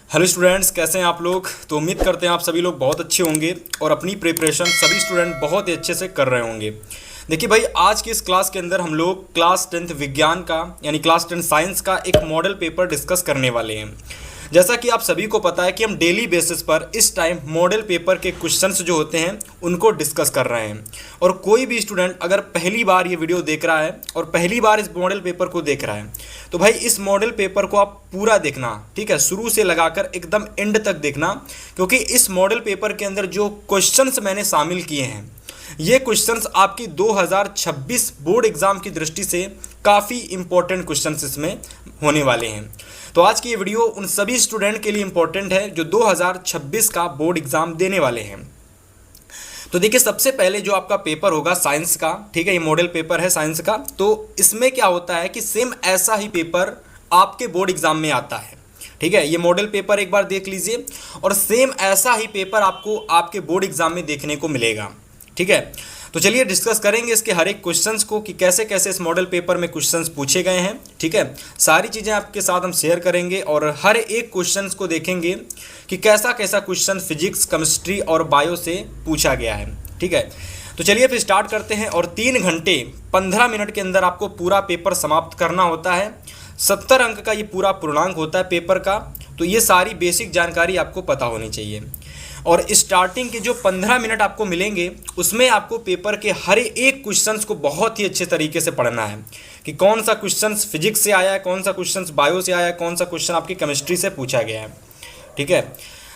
Hello students, कैसे हैं आप लोग। तो उम्मीद करते हैं आप सभी लोग बहुत अच्छे होंगे और अपनी प्रिपरेशन सभी स्टूडेंट बहुत ही अच्छे से कर रहे होंगे। देखिए भाई, आज की इस क्लास के अंदर हम लोग क्लास 10th विज्ञान का यानी क्लास 10 साइंस का एक मॉडल पेपर डिस्कस करने वाले हैं। जैसा कि आप सभी को पता है कि हम डेली बेसिस पर इस टाइम मॉडल पेपर के क्वेश्चंस जो होते हैं उनको डिस्कस कर रहे हैं। और कोई भी स्टूडेंट अगर पहली बार ये वीडियो देख रहा है और पहली बार इस मॉडल पेपर को देख रहा है तो भाई इस मॉडल पेपर को आप पूरा देखना, ठीक है, शुरू से लगाकर एकदम एंड तक देखना, क्योंकि इस मॉडल पेपर के अंदर जो क्वेश्चंस मैंने शामिल किए हैं ये क्वेश्चंस आपकी 2026 बोर्ड एग्जाम की दृष्टि से काफ़ी इंपॉर्टेंट क्वेश्चंस इसमें होने वाले हैं। तो आज की ये वीडियो उन सभी स्टूडेंट के लिए इंपॉर्टेंट है जो 2026 का बोर्ड एग्जाम देने वाले हैं। तो देखिए, सबसे पहले जो आपका पेपर होगा साइंस का, ठीक है, ये मॉडल पेपर है साइंस का। तो इसमें क्या होता है कि सेम ऐसा ही पेपर आपके बोर्ड एग्जाम में आता है, ठीक है। ये मॉडल पेपर एक बार देख लीजिए और सेम ऐसा ही पेपर आपको आपके बोर्ड एग्जाम में देखने को मिलेगा, ठीक है। तो चलिए डिस्कस करेंगे इसके हर एक क्वेश्चंस को कि कैसे कैसे इस मॉडल पेपर में क्वेश्चंस पूछे गए हैं, ठीक है। सारी चीज़ें आपके साथ हम शेयर करेंगे और हर एक क्वेश्चंस को देखेंगे कि कैसा कैसा क्वेश्चन फिजिक्स, केमिस्ट्री और बायो से पूछा गया है, ठीक है। तो चलिए फिर स्टार्ट करते हैं। और 3 घंटे 15 मिनट के अंदर आपको पूरा पेपर समाप्त करना होता है। 70 अंक का ये पूरा पूर्णांक होता है पेपर का। तो ये सारी बेसिक जानकारी आपको पता होनी चाहिए। और स्टार्टिंग के जो 15 मिनट आपको मिलेंगे उसमें आपको पेपर के हर एक क्वेश्चंस को बहुत ही अच्छे तरीके से पढ़ना है कि कौन सा क्वेश्चंस फिजिक्स से आया है, कौन सा क्वेश्चंस बायो से आया है, कौन सा क्वेश्चन आपकी केमिस्ट्री से पूछा गया है, ठीक है।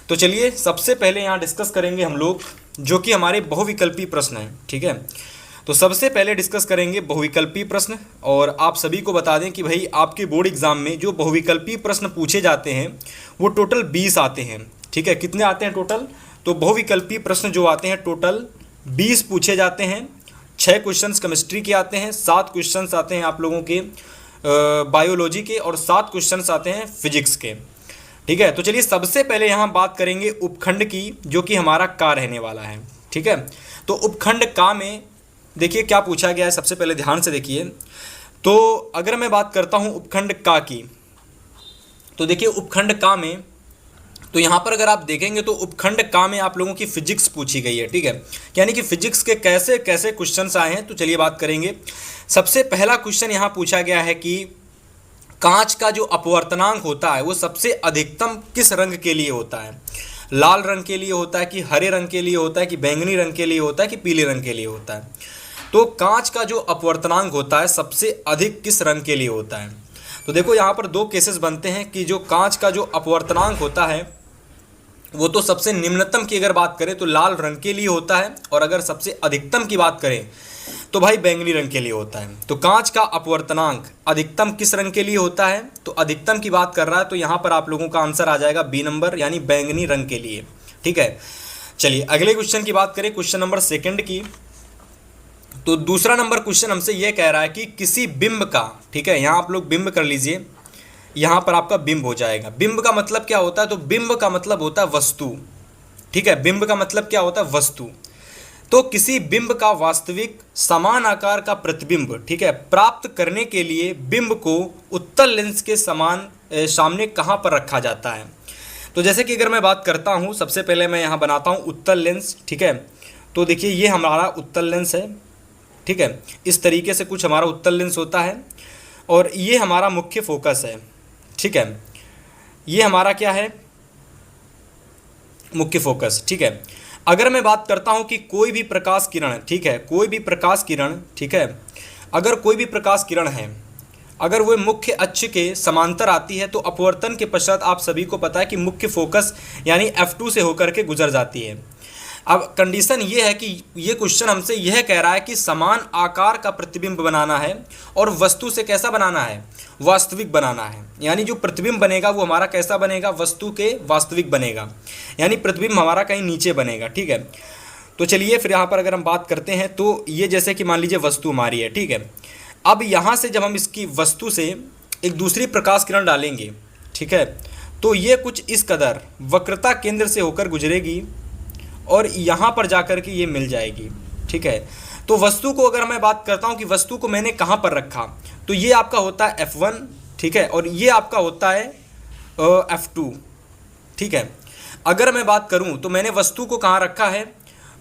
तो चलिए सबसे पहले यहाँ डिस्कस करेंगे हम लोग जो कि हमारे बहुविकल्पी प्रश्न हैं, ठीक है। तो सबसे पहले डिस्कस करेंगे बहुविकल्पी प्रश्न। और आप सभी को बता दें कि भाई आपके बोर्ड एग्जाम में जो बहुविकल्पी प्रश्न पूछे जाते हैं वो टोटल 20 आते हैं, ठीक है। कितने आते हैं टोटल? तो बहुविकल्पी प्रश्न जो आते हैं टोटल 20 पूछे जाते हैं। 6 क्वेश्चंस केमिस्ट्री के आते हैं, 7 क्वेश्चंस आते हैं आप लोगों के बायोलॉजी के और 7 क्वेश्चंस आते हैं फिजिक्स के, ठीक है। तो चलिए सबसे पहले यहाँ बात करेंगे उपखंड की, जो कि हमारा का रहने वाला है, ठीक है। तो उपखंड का में देखिए क्या पूछा गया है, सबसे पहले ध्यान से देखिए। तो अगर मैं बात करता हूँ उपखंड का की, तो देखिए उपखंड का में तो यहाँ पर अगर आप देखेंगे तो उपखंड का में आप लोगों की फिजिक्स पूछी गई है, ठीक है। यानी कि फिजिक्स के कैसे कैसे क्वेश्चंस आए हैं तो चलिए बात करेंगे। सबसे पहला क्वेश्चन यहाँ पूछा गया है कि कांच का जो अपवर्तनांक होता है वो सबसे अधिकतम किस रंग के लिए होता है? लाल रंग के लिए होता है कि हरे रंग के लिए होता है कि बैंगनी रंग के लिए होता है कि पीले रंग के लिए होता है? तो कांच का जो अपवर्तनांक होता है सबसे अधिक किस रंग के लिए होता है? तो देखो यहाँ पर 2 केसेस बनते हैं कि जो कांच का जो अपवर्तनांक होता है वो तो सबसे निम्नतम की अगर बात करें तो लाल रंग के लिए होता है, और अगर सबसे अधिकतम की बात करें तो भाई बैंगनी रंग के लिए होता है। तो कांच का अपवर्तनांक अधिकतम किस रंग के लिए होता है? तो अधिकतम की बात कर रहा है तो यहाँ पर आप लोगों का आंसर आ जाएगा बी नंबर, यानी बैंगनी रंग के लिए, ठीक है। चलिए अगले क्वेश्चन की बात करें, क्वेश्चन नंबर 2 की। तो दूसरा नंबर क्वेश्चन हमसे यह कह रहा है कि किसी बिंब का, ठीक है, यहाँ आप लोग बिंब कर लीजिए, यहाँ पर आपका बिंब हो जाएगा। बिंब का मतलब क्या होता है? तो बिंब का मतलब होता है वस्तु, ठीक है। बिंब का मतलब क्या होता है? वस्तु। तो किसी बिंब का वास्तविक समान आकार का प्रतिबिंब, ठीक है, प्राप्त करने के लिए बिंब को उत्तल लेंस के समान सामने कहाँ पर रखा जाता है? तो जैसे कि अगर मैं बात करता हूँ, सबसे पहले मैं यहाँ बनाता हूँ उत्तल लेंस, ठीक है। तो देखिए ये हमारा उत्तल लेंस है, ठीक है। इस तरीके से कुछ हमारा उत्तल लेंस होता है और ये हमारा मुख्य फोकस है, ठीक है। ये हमारा क्या है? मुख्य फोकस, ठीक है। अगर मैं बात करता हूं कि कोई भी प्रकाश किरण, ठीक है, कोई भी प्रकाश किरण, ठीक है, अगर कोई भी प्रकाश किरण है, अगर वो मुख्य अक्ष के समांतर आती है तो अपवर्तन के पश्चात आप सभी को पता है कि मुख्य फोकस यानी F2 से होकर के गुजर जाती है। अब कंडीशन ये है कि ये क्वेश्चन हमसे यह कह रहा है कि समान आकार का प्रतिबिंब बनाना है और वस्तु से कैसा बनाना है? वास्तविक बनाना है। यानी जो प्रतिबिंब बनेगा वो हमारा कैसा बनेगा? वस्तु के वास्तविक बनेगा, यानी प्रतिबिंब हमारा कहीं नीचे बनेगा, ठीक है। तो चलिए फिर यहाँ पर अगर हम बात करते हैं तो ये जैसे कि मान लीजिए वस्तु हमारी है, ठीक है। अब यहाँ से जब हम इसकी वस्तु से एक दूसरी प्रकाश किरण डालेंगे, ठीक है, तो ये कुछ इस कदर वक्रता केंद्र से होकर गुजरेगी और यहाँ पर जाकर के ये मिल जाएगी, ठीक है। तो वस्तु को अगर मैं बात करता हूँ कि वस्तु को मैंने कहाँ पर रखा, तो ये आपका होता है F1, ठीक है, और ये आपका होता है F2, ठीक है। अगर मैं बात करूं तो मैंने वस्तु को कहाँ रखा है,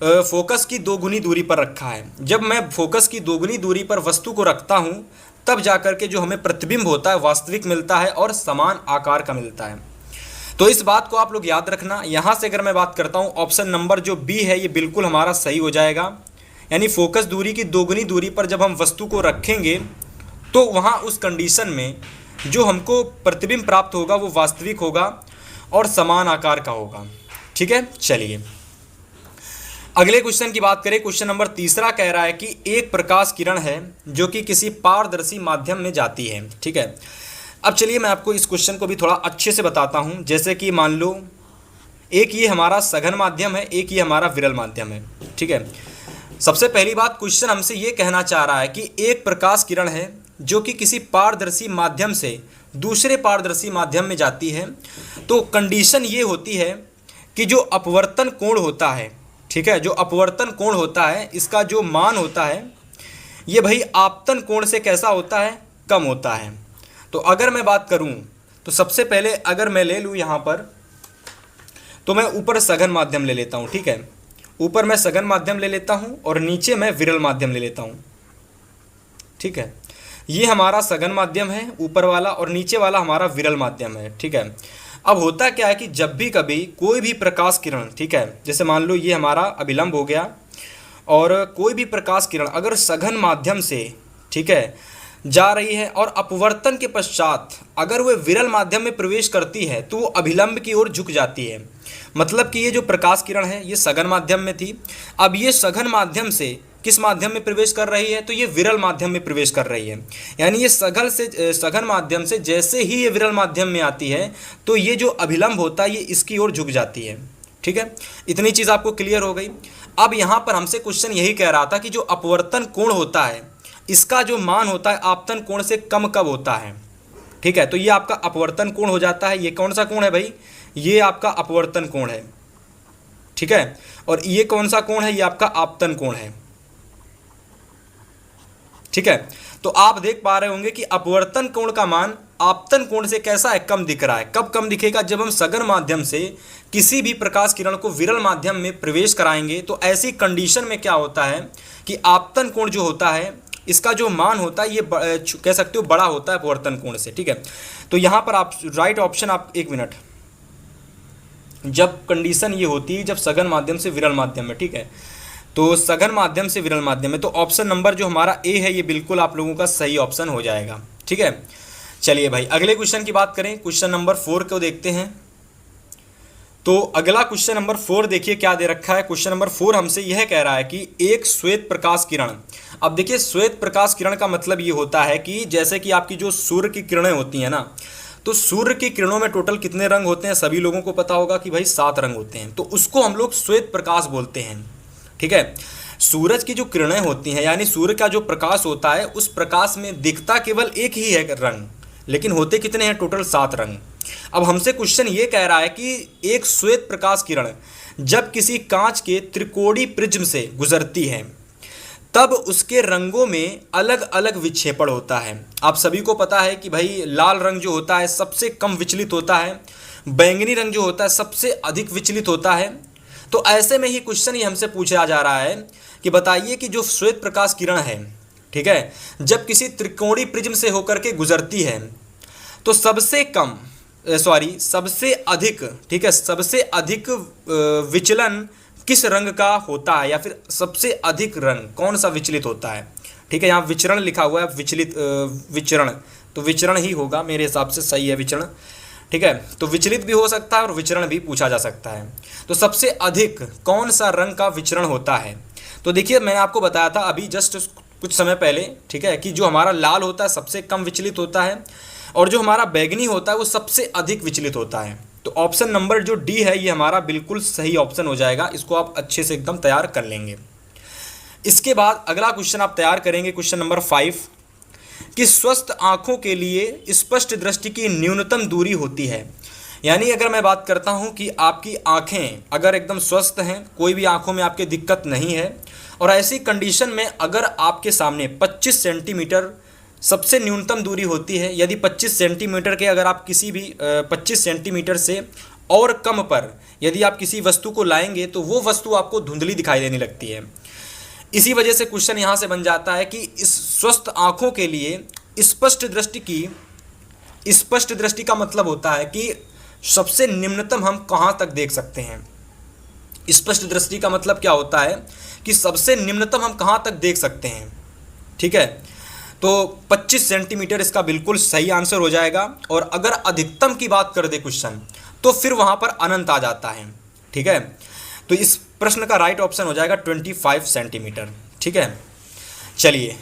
फोकस की दोगुनी दूरी पर रखा है। जब मैं फोकस की दोगुनी दूरी पर वस्तु को रखता हूं तब जाकर के जो हमें प्रतिबिंब होता है वास्तविक मिलता है और समान आकार का मिलता है। तो इस बात को आप लोग याद रखना। यहाँ से अगर मैं बात करता हूँ ऑप्शन नंबर जो बी है ये बिल्कुल हमारा सही हो जाएगा। यानी फोकस दूरी की दोगुनी दूरी पर जब हम वस्तु को रखेंगे तो वहाँ उस कंडीशन में जो हमको प्रतिबिंब प्राप्त होगा वो वास्तविक होगा और समान आकार का होगा। ठीक है, चलिए अगले क्वेश्चन की बात करें। क्वेश्चन नंबर तीसरा कह रहा है कि एक प्रकाश किरण है जो कि किसी पारदर्शी माध्यम में जाती है। ठीक है, अब चलिए मैं आपको इस क्वेश्चन को भी थोड़ा अच्छे से बताता हूं। जैसे कि मान लो एक ये हमारा सघन माध्यम है, एक ये हमारा विरल माध्यम है। ठीक है, सबसे पहली बात क्वेश्चन हमसे ये कहना चाह रहा है कि एक प्रकाश किरण है जो कि किसी पारदर्शी माध्यम से दूसरे पारदर्शी माध्यम में जाती है। तो कंडीशन ये होती है कि जो अपवर्तन कोण होता है, ठीक है, जो अपवर्तन कोण होता है इसका जो मान होता है ये भाई आपतन कोण से कैसा होता है, कम होता है। तो अगर मैं बात करूं तो सबसे पहले अगर मैं ले लूं यहाँ पर तो मैं ऊपर सघन माध्यम ले लेता हूँ। ठीक है, ऊपर मैं सघन माध्यम ले लेता हूँ और नीचे मैं विरल माध्यम ले लेता हूँ। ठीक है, ये हमारा सघन माध्यम है ऊपर वाला और नीचे वाला हमारा विरल माध्यम है। ठीक है, अब होता क्या है कि जब भी कभी कोई भी प्रकाश किरण, ठीक है, जैसे मान लो ये हमारा अभिलंब हो गया और कोई भी प्रकाश किरण अगर सघन माध्यम से, ठीक है, जा रही है और अपवर्तन के पश्चात अगर वह विरल माध्यम में प्रवेश करती है तो वो अभिलंब की ओर झुक जाती है। मतलब कि ये जो प्रकाश किरण है ये सघन माध्यम में थी, अब ये सघन माध्यम से किस माध्यम में प्रवेश कर रही है, तो ये विरल माध्यम में प्रवेश कर रही है। यानी ये सघन माध्यम से जैसे ही ये विरल माध्यम में आती है तो ये जो अभिलंब होता है ये इसकी ओर झुक जाती है। ठीक है, इतनी चीज़ आपको क्लियर हो गई। अब यहाँ पर हमसे क्वेश्चन यही कह रहा था कि जो अपवर्तन कोण होता है इसका जो मान होता है आपतन कोण से कम कब होता है। ठीक है, तो ये आपका अपवर्तन कोण हो जाता है। ये कौन सा कोण है भाई, ये आपका अपवर्तन कोण है। ठीक है, और ये कौन सा कोण है, ये आपका आपतन कोण है। ठीक है, तो आप देख पा रहे होंगे कि अपवर्तन कोण का मान आपतन कोण से कैसा है, कम दिख रहा है। कब कम दिखेगा, जब हम सघन माध्यम से किसी भी प्रकाश किरण को विरल माध्यम में प्रवेश कराएंगे तो ऐसी कंडीशन में क्या होता है कि आपतन कोण जो होता है इसका जो मान होता है ये कह सकते हो बड़ा होता है अपवर्तन कोण से। ठीक है, तो यहाँ पर आप राइट ऑप्शन, आप एक मिनट, जब कंडीशन ये होती है जब सघन माध्यम से विरल माध्यम में, ठीक है, तो सघन माध्यम से विरल माध्यम में, तो ऑप्शन नंबर जो हमारा ए है ये बिल्कुल आप लोगों का सही ऑप्शन हो जाएगा। ठीक है, चलिए भाई अगले क्वेश्चन की बात करें। क्वेश्चन नंबर 4 को देखते हैं। तो अगला क्वेश्चन नंबर 4 देखिए क्या दे रखा है। क्वेश्चन नंबर 4 हमसे यह कह रहा है कि एक श्वेत प्रकाश किरण, अब देखिए श्वेत प्रकाश किरण का मतलब ये होता है कि जैसे कि आपकी जो सूर्य की किरणें होती हैं ना, तो सूर्य की किरणों में टोटल कितने रंग होते हैं, सभी लोगों को पता होगा कि भाई 7 रंग होते हैं, तो उसको हम लोग श्वेत प्रकाश बोलते हैं। ठीक है, सूरज की जो किरणें होती हैं यानी सूर्य का जो प्रकाश होता है उस प्रकाश में दिखता केवल एक ही है रंग, लेकिन होते कितने हैं, टोटल 7 रंग। अब हमसे क्वेश्चन ये कह रहा है कि एक श्वेत प्रकाश किरण जब किसी कांच के त्रिकोणीय प्रिज्म से गुजरती है तब उसके रंगों में अलग अलग विक्षेपण होता है। आप सभी को पता है कि भाई लाल रंग जो होता है सबसे कम विचलित होता है, बैंगनी रंग जो होता है सबसे अधिक विचलित होता है। तो ऐसे में ही क्वेश्चन ये हमसे पूछा जा रहा है कि बताइए कि जो श्वेत प्रकाश किरण है, ठीक है, जब किसी त्रिकोणीय प्रिज्म से होकर के गुजरती है तो सबसे अधिक, ठीक है, सबसे अधिक विचलन किस रंग का होता है या फिर सबसे अधिक रंग कौन सा विचलित होता है। ठीक है, यहाँ विचरण लिखा हुआ है, विचरण, तो विचरण ही होगा मेरे हिसाब से, सही है विचरण। ठीक है, तो विचलित भी हो सकता है और विचरण भी पूछा जा सकता है। तो सबसे अधिक कौन सा रंग का विचरण होता है, तो देखिए मैंने आपको बताया था अभी जस्ट कुछ समय पहले, ठीक है, कि जो हमारा लाल होता है सबसे कम विचलित होता है और जो हमारा बैगनी होता है वो सबसे अधिक विचलित होता है। तो ऑप्शन नंबर जो डी है ये हमारा बिल्कुल सही ऑप्शन हो जाएगा, इसको आप अच्छे से एकदम तैयार कर लेंगे। इसके बाद अगला क्वेश्चन आप तैयार करेंगे, क्वेश्चन नंबर 5, कि स्वस्थ आँखों के लिए स्पष्ट दृष्टि की न्यूनतम दूरी होती है। यानी अगर मैं बात करता हूँ कि आपकी आँखें अगर एकदम स्वस्थ हैं, कोई भी आँखों में आपके दिक्कत नहीं है, और ऐसी कंडीशन में अगर आपके सामने 25 सेंटीमीटर सबसे न्यूनतम दूरी होती है, यदि 25 सेंटीमीटर के अगर आप किसी भी 25 सेंटीमीटर से और कम पर यदि आप किसी वस्तु को लाएंगे तो वो वस्तु आपको धुंधली दिखाई देने लगती है। इसी वजह से क्वेश्चन यहाँ से बन जाता है कि इस स्वस्थ आँखों के लिए स्पष्ट दृष्टि का मतलब होता है कि सबसे निम्नतम हम कहाँ तक देख सकते हैं। स्पष्ट दृष्टि का मतलब क्या होता है कि सबसे निम्नतम हम कहाँ तक देख सकते हैं। ठीक है, तो 25 सेंटीमीटर इसका बिल्कुल सही आंसर हो जाएगा। और अगर अधिकतम की बात कर दे क्वेश्चन तो फिर वहाँ पर अनंत आ जाता है। ठीक है, तो इस प्रश्न का राइट ऑप्शन हो जाएगा 25 सेंटीमीटर। ठीक है, चलिए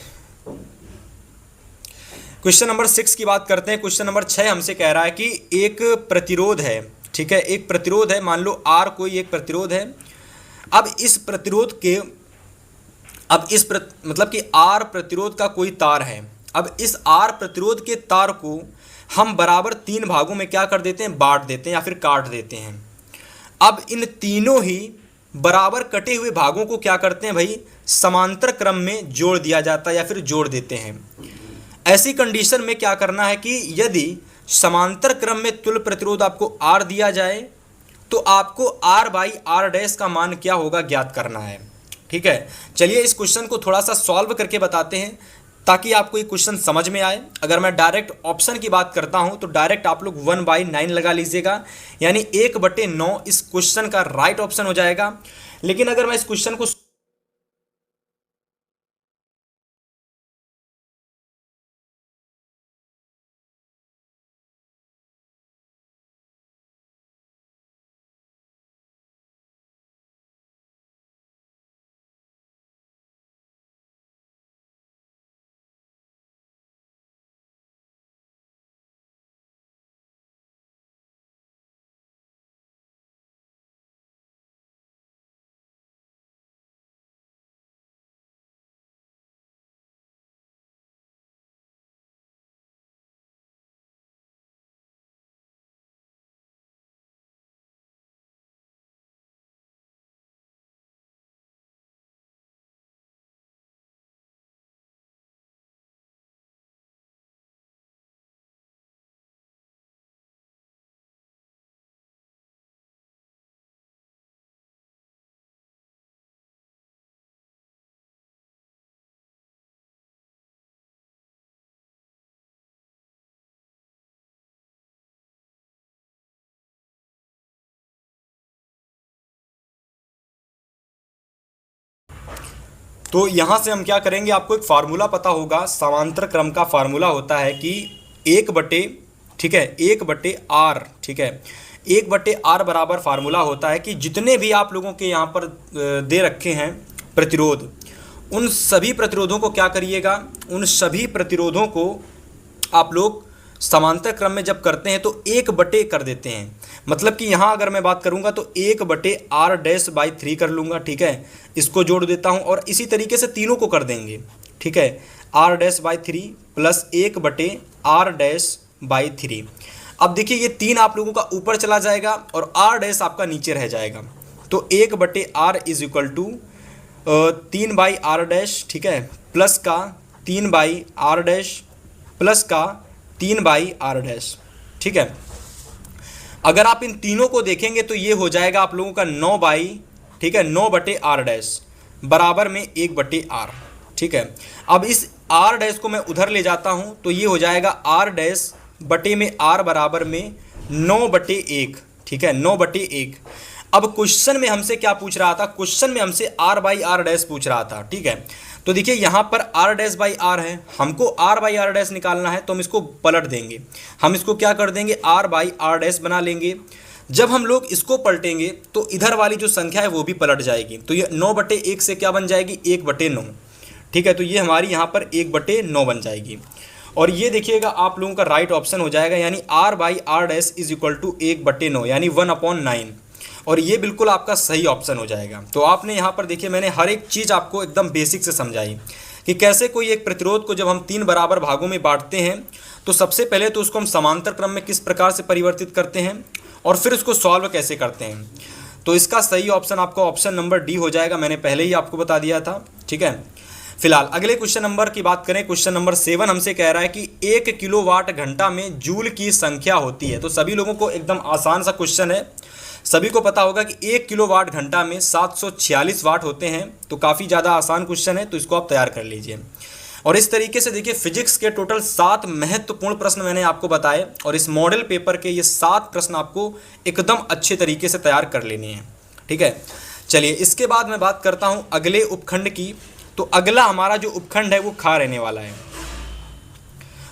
क्वेश्चन नंबर 6 की बात करते हैं। क्वेश्चन नंबर 6 हमसे कह रहा है कि एक प्रतिरोध है। ठीक है, एक प्रतिरोध है, मान लो R कोई एक प्रतिरोध है। अब इस प्रतिरोध के मतलब कि R प्रतिरोध का कोई तार है। अब इस R प्रतिरोध के तार को हम बराबर 3 भागों में क्या कर देते हैं, बांट देते हैं या फिर काट देते हैं। अब इन तीनों ही बराबर कटे हुए भागों को क्या करते हैं भाई, समांतर क्रम में जोड़ दिया जाता है या फिर जोड़ देते हैं। ऐसी कंडीशन में क्या करना है कि यदि समांतर क्रम में तुल्य प्रतिरोध आपको R दिया जाए तो आपको R/R' का मान क्या होगा ज्ञात करना है। ठीक है, चलिए इस क्वेश्चन को थोड़ा सा सॉल्व करके बताते हैं ताकि आपको ये क्वेश्चन समझ में आए। अगर मैं डायरेक्ट ऑप्शन की बात करता हूं तो डायरेक्ट आप लोग 1/9 लगा लीजिएगा, यानी 1/9 इस क्वेश्चन का राइट ऑप्शन हो जाएगा। लेकिन अगर मैं इस क्वेश्चन को तो यहाँ से हम क्या करेंगे, आपको एक फार्मूला पता होगा, समांतर क्रम का फार्मूला होता है कि 1/, ठीक है, 1/R। ठीक है, 1/R बराबर फार्मूला होता है कि जितने भी आप लोगों के यहाँ पर दे रखे हैं प्रतिरोध, उन सभी प्रतिरोधों को क्या करिएगा, उन सभी प्रतिरोधों को आप लोग समांतर क्रम में जब करते हैं तो 1/, कर देते हैं। मतलब कि यहाँ अगर मैं बात करूँगा तो 1/R'/3 कर लूँगा। ठीक है, इसको जोड़ देता हूँ और इसी तरीके से तीनों को कर देंगे। ठीक है, R'/3 प्लस 1/R'/3। अब देखिए ये 3 आप लोगों का ऊपर चला जाएगा और R' आपका नीचे रह जाएगा। तो 1/R is equal to 3/R', ठीक है, प्लस का 3/R' प्लस का 3/R'। ठीक है, अगर आप इन तीनों को देखेंगे तो ये हो जाएगा आप लोगों का 9/R' बराबर में 1/R। ठीक है, अब इस R' को मैं उधर ले जाता हूं तो ये हो जाएगा R' बटे में R बराबर में 9/1। ठीक है, 9/1। अब क्वेश्चन में हमसे क्या पूछ रहा था, क्वेश्चन में हमसे R/R' पूछ रहा था। ठीक है, तो देखिए यहाँ पर R'/R है, हमको R/R' निकालना है तो हम इसको पलट देंगे। हम इसको क्या कर देंगे, R/R' बना लेंगे। जब हम लोग इसको पलटेंगे तो इधर वाली जो संख्या है वो भी पलट जाएगी। तो ये 9/1 से क्या बन जाएगी, 1/9। ठीक है, तो ये हमारी यहाँ पर 1/9 बन जाएगी। और ये देखिएगा आप लोगों का राइट ऑप्शन हो जाएगा, यानी R/R' इज इक्वल टू 1/9 यानी 1/9। और ये बिल्कुल आपका सही ऑप्शन हो जाएगा। तो आपने यहाँ पर देखिए मैंने हर एक चीज़ आपको एकदम बेसिक से समझाई कि कैसे कोई एक प्रतिरोध को जब हम 3 बराबर भागों में बांटते हैं तो सबसे पहले तो उसको हम समांतर क्रम में किस प्रकार से परिवर्तित करते हैं और फिर उसको सॉल्व कैसे करते हैं। तो इसका सही ऑप्शन आपका ऑप्शन नंबर डी हो जाएगा, मैंने पहले ही आपको बता दिया था। ठीक है, फिलहाल अगले क्वेश्चन नंबर की बात करें, क्वेश्चन नंबर 7 हमसे कह रहा है कि 1 किलोवाट घंटा में जूल की संख्या होती है। तो सभी लोगों को एकदम आसान सा क्वेश्चन है, सभी को पता होगा कि 1 किलोवाट घंटा में 746 वाट होते हैं। तो काफ़ी ज़्यादा आसान क्वेश्चन है, तो इसको आप तैयार कर लीजिए। और इस तरीके से देखिए फिजिक्स के टोटल 7 महत्वपूर्ण प्रश्न मैंने आपको बताए, और इस मॉडल पेपर के ये 7 प्रश्न आपको एकदम अच्छे तरीके से तैयार कर लेने हैं। ठीक है, चलिए इसके बाद मैं बात करता हूँ अगले उपखंड की। तो अगला हमारा जो उपखंड है वो खा रहने वाला है।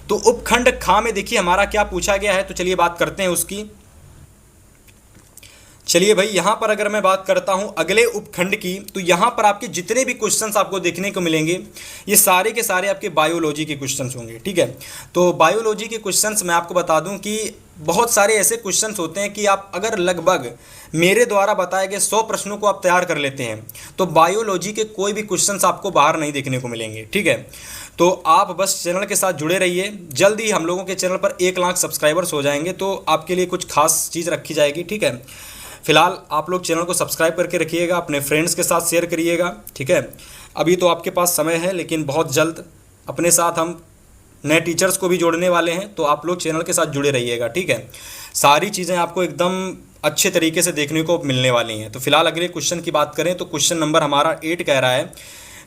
तो उपखंड खा में देखिए हमारा क्या पूछा गया है, तो चलिए बात करते हैं उसकी। चलिए भाई, यहाँ पर अगर मैं बात करता हूँ अगले उपखंड की, तो यहाँ पर आपके जितने भी क्वेश्चंस आपको देखने को मिलेंगे ये सारे के सारे आपके बायोलॉजी के क्वेश्चंस होंगे। ठीक है, तो बायोलॉजी के क्वेश्चंस मैं आपको बता दूं कि बहुत सारे ऐसे क्वेश्चंस होते हैं कि आप अगर लगभग मेरे द्वारा बताए गए 100 प्रश्नों को आप तैयार कर लेते हैं तो बायोलॉजी के कोई भी क्वेश्चंस आपको बाहर नहीं देखने को मिलेंगे। ठीक है, तो आप बस चैनल के साथ जुड़े रहिए। जल्द ही हम लोगों के चैनल पर 1 लाख सब्सक्राइबर्स हो जाएंगे तो आपके लिए कुछ खास चीज़ रखी जाएगी। ठीक है, फिलहाल आप लोग चैनल को सब्सक्राइब करके रखिएगा, अपने फ्रेंड्स के साथ शेयर करिएगा। ठीक है, अभी तो आपके पास समय है, लेकिन बहुत जल्द अपने साथ हम नए टीचर्स को भी जोड़ने वाले हैं, तो आप लोग चैनल के साथ जुड़े रहिएगा। ठीक है, सारी चीज़ें आपको एकदम अच्छे तरीके से देखने को मिलने वाली हैं। तो फिलहाल अगले क्वेश्चन की बात करें तो क्वेश्चन नंबर हमारा 8 कह रहा है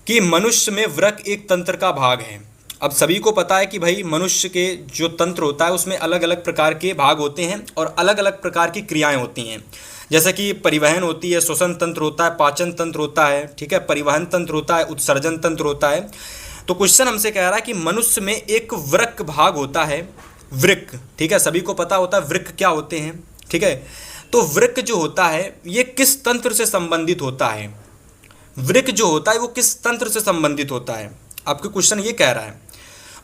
कि मनुष्य में वृक्क एक तंत्र का भाग है। अब सभी को पता है कि भाई मनुष्य के जो तंत्र होता है उसमें अलग अलग प्रकार के भाग होते हैं और अलग अलग प्रकार की क्रियाएं होती हैं, जैसे कि परिवहन होती है, श्वसन तंत्र होता है, पाचन तंत्र होता है। ठीक है, परिवहन तंत्र होता है, उत्सर्जन तंत्र होता है। तो क्वेश्चन हमसे कह रहा है कि मनुष्य में एक वृक्क भाग होता है, वृक्क। ठीक है, सभी को पता होता है वृक्क क्या होते हैं। ठीक है, तो वृक्क जो होता है ये किस तंत्र से संबंधित होता है, वृक्क जो होता है वो किस तंत्र से संबंधित होता है, आपके क्वेश्चन ये कह रहा है।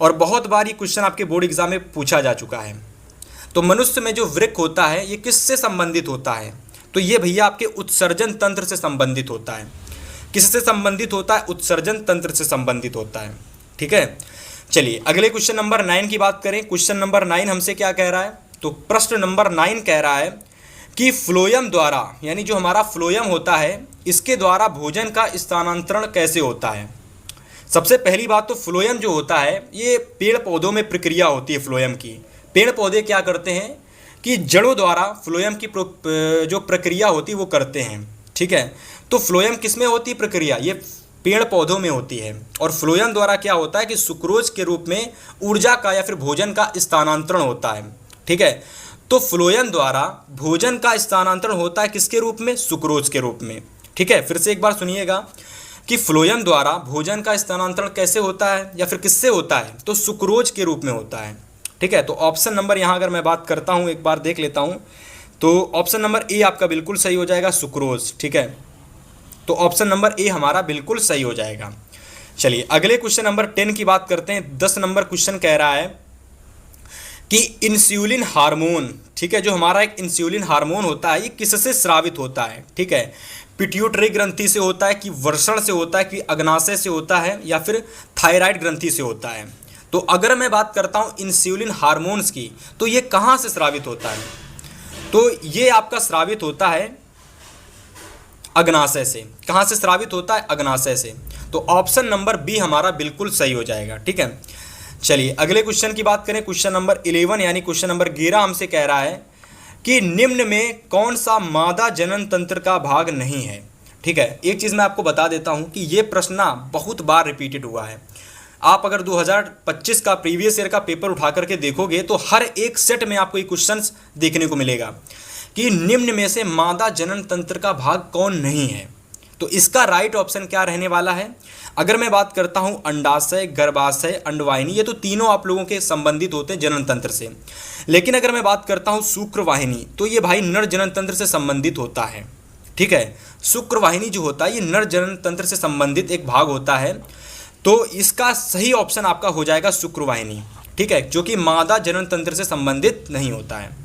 और बहुत बार ये क्वेश्चन आपके बोर्ड एग्जाम में पूछा जा चुका है। तो मनुष्य में जो वृक्क होता है ये किससे संबंधित होता है, तो ये भैया आपके उत्सर्जन तंत्र से संबंधित होता है। किससे संबंधित होता है, उत्सर्जन तंत्र से संबंधित होता है। ठीक है, चलिए अगले क्वेश्चन नंबर 9 की बात करें। क्वेश्चन नंबर 9 हमसे क्या कह रहा है, तो प्रश्न नंबर 9 कह रहा है कि फ्लोयम द्वारा, यानी जो हमारा फ्लोयम होता है इसके द्वारा भोजन का स्थानांतरण कैसे होता है। सबसे पहली बात तो फ्लोयम जो होता है ये पेड़ पौधों में प्रक्रिया होती है फ्लोयम की। पेड़ पौधे क्या करते हैं कि जड़ों द्वारा फ्लोयम की जो प्रक्रिया होती है वो करते हैं। ठीक है, तो फ्लोयम किस में होती है प्रक्रिया, ये पेड़ पौधों में होती है। और फ्लोयम द्वारा क्या होता है कि सुक्रोज के रूप में ऊर्जा का या फिर भोजन का स्थानांतरण होता है। ठीक है, तो फ्लोयम द्वारा भोजन का स्थानांतरण होता है किसके रूप में, सुक्रोज के रूप में। ठीक है, फिर से एक बार सुनिएगा कि फ्लोयम द्वारा भोजन का स्थानांतरण कैसे होता है या फिर किससे होता है, तो सुक्रोज के रूप में होता है। ठीक है, तो ऑप्शन नंबर यहाँ अगर मैं बात करता हूँ, एक बार देख लेता हूँ, तो ऑप्शन नंबर ए आपका बिल्कुल सही हो जाएगा, सुक्रोज। ठीक है, तो ऑप्शन नंबर ए हमारा बिल्कुल सही हो जाएगा। चलिए अगले क्वेश्चन नंबर 10 की बात करते हैं। 10 नंबर क्वेश्चन कह रहा है कि इंसुलिन हार्मोन, ठीक है, जो हमारा एक इंसुलिन हार्मोन होता है ये किससे स्रावित होता है। ठीक है, पिट्यूटरी ग्रंथि से होता है कि वृषण से होता है कि अग्नाशय से होता है या फिर थायराइड ग्रंथि से होता है। तो अगर मैं बात करता हूँ इंसुलिन हार्मोन्स की, तो ये कहाँ से स्रावित होता है, तो ये आपका स्रावित होता है अग्नाशय से। कहाँ से स्रावित होता है, अग्नाशय से। तो ऑप्शन नंबर बी हमारा बिल्कुल सही हो जाएगा। ठीक है, चलिए अगले क्वेश्चन की बात करें। क्वेश्चन नंबर 11 यानी क्वेश्चन नंबर 11 हमसे कह रहा है कि निम्न में कौन सा मादा जनन तंत्र का भाग नहीं है। ठीक है, एक चीज़ मैं आपको बता देता हूँ कि ये प्रश्न ना बहुत बार रिपीटेड हुआ है। आप अगर 2025 का प्रीवियस ईयर का पेपर उठा करके देखोगे तो हर एक सेट में आपको ये क्वेश्चंस देखने को मिलेगा कि निम्न में से मादा जनन तंत्र का भाग कौन नहीं है। तो इसका राइट ऑप्शन क्या रहने वाला है, अगर मैं बात करता हूं अंडाशय, गर्भाशय, अंडवाहिनी, ये तो तीनों आप लोगों के संबंधित होते हैं जनन तंत्र से। लेकिन अगर मैं बात करता हूं शुक्रवाहिनी, तो ये भाई नर जनन तंत्र से संबंधित होता है। ठीक है, शुक्रवाहिनी जो होता है ये नर जनन तंत्र से संबंधित एक भाग होता है। तो इसका सही ऑप्शन आपका हो जाएगा शुक्रवाहिनी। ठीक है, जो कि मादा जनन तंत्र से संबंधित नहीं होता है।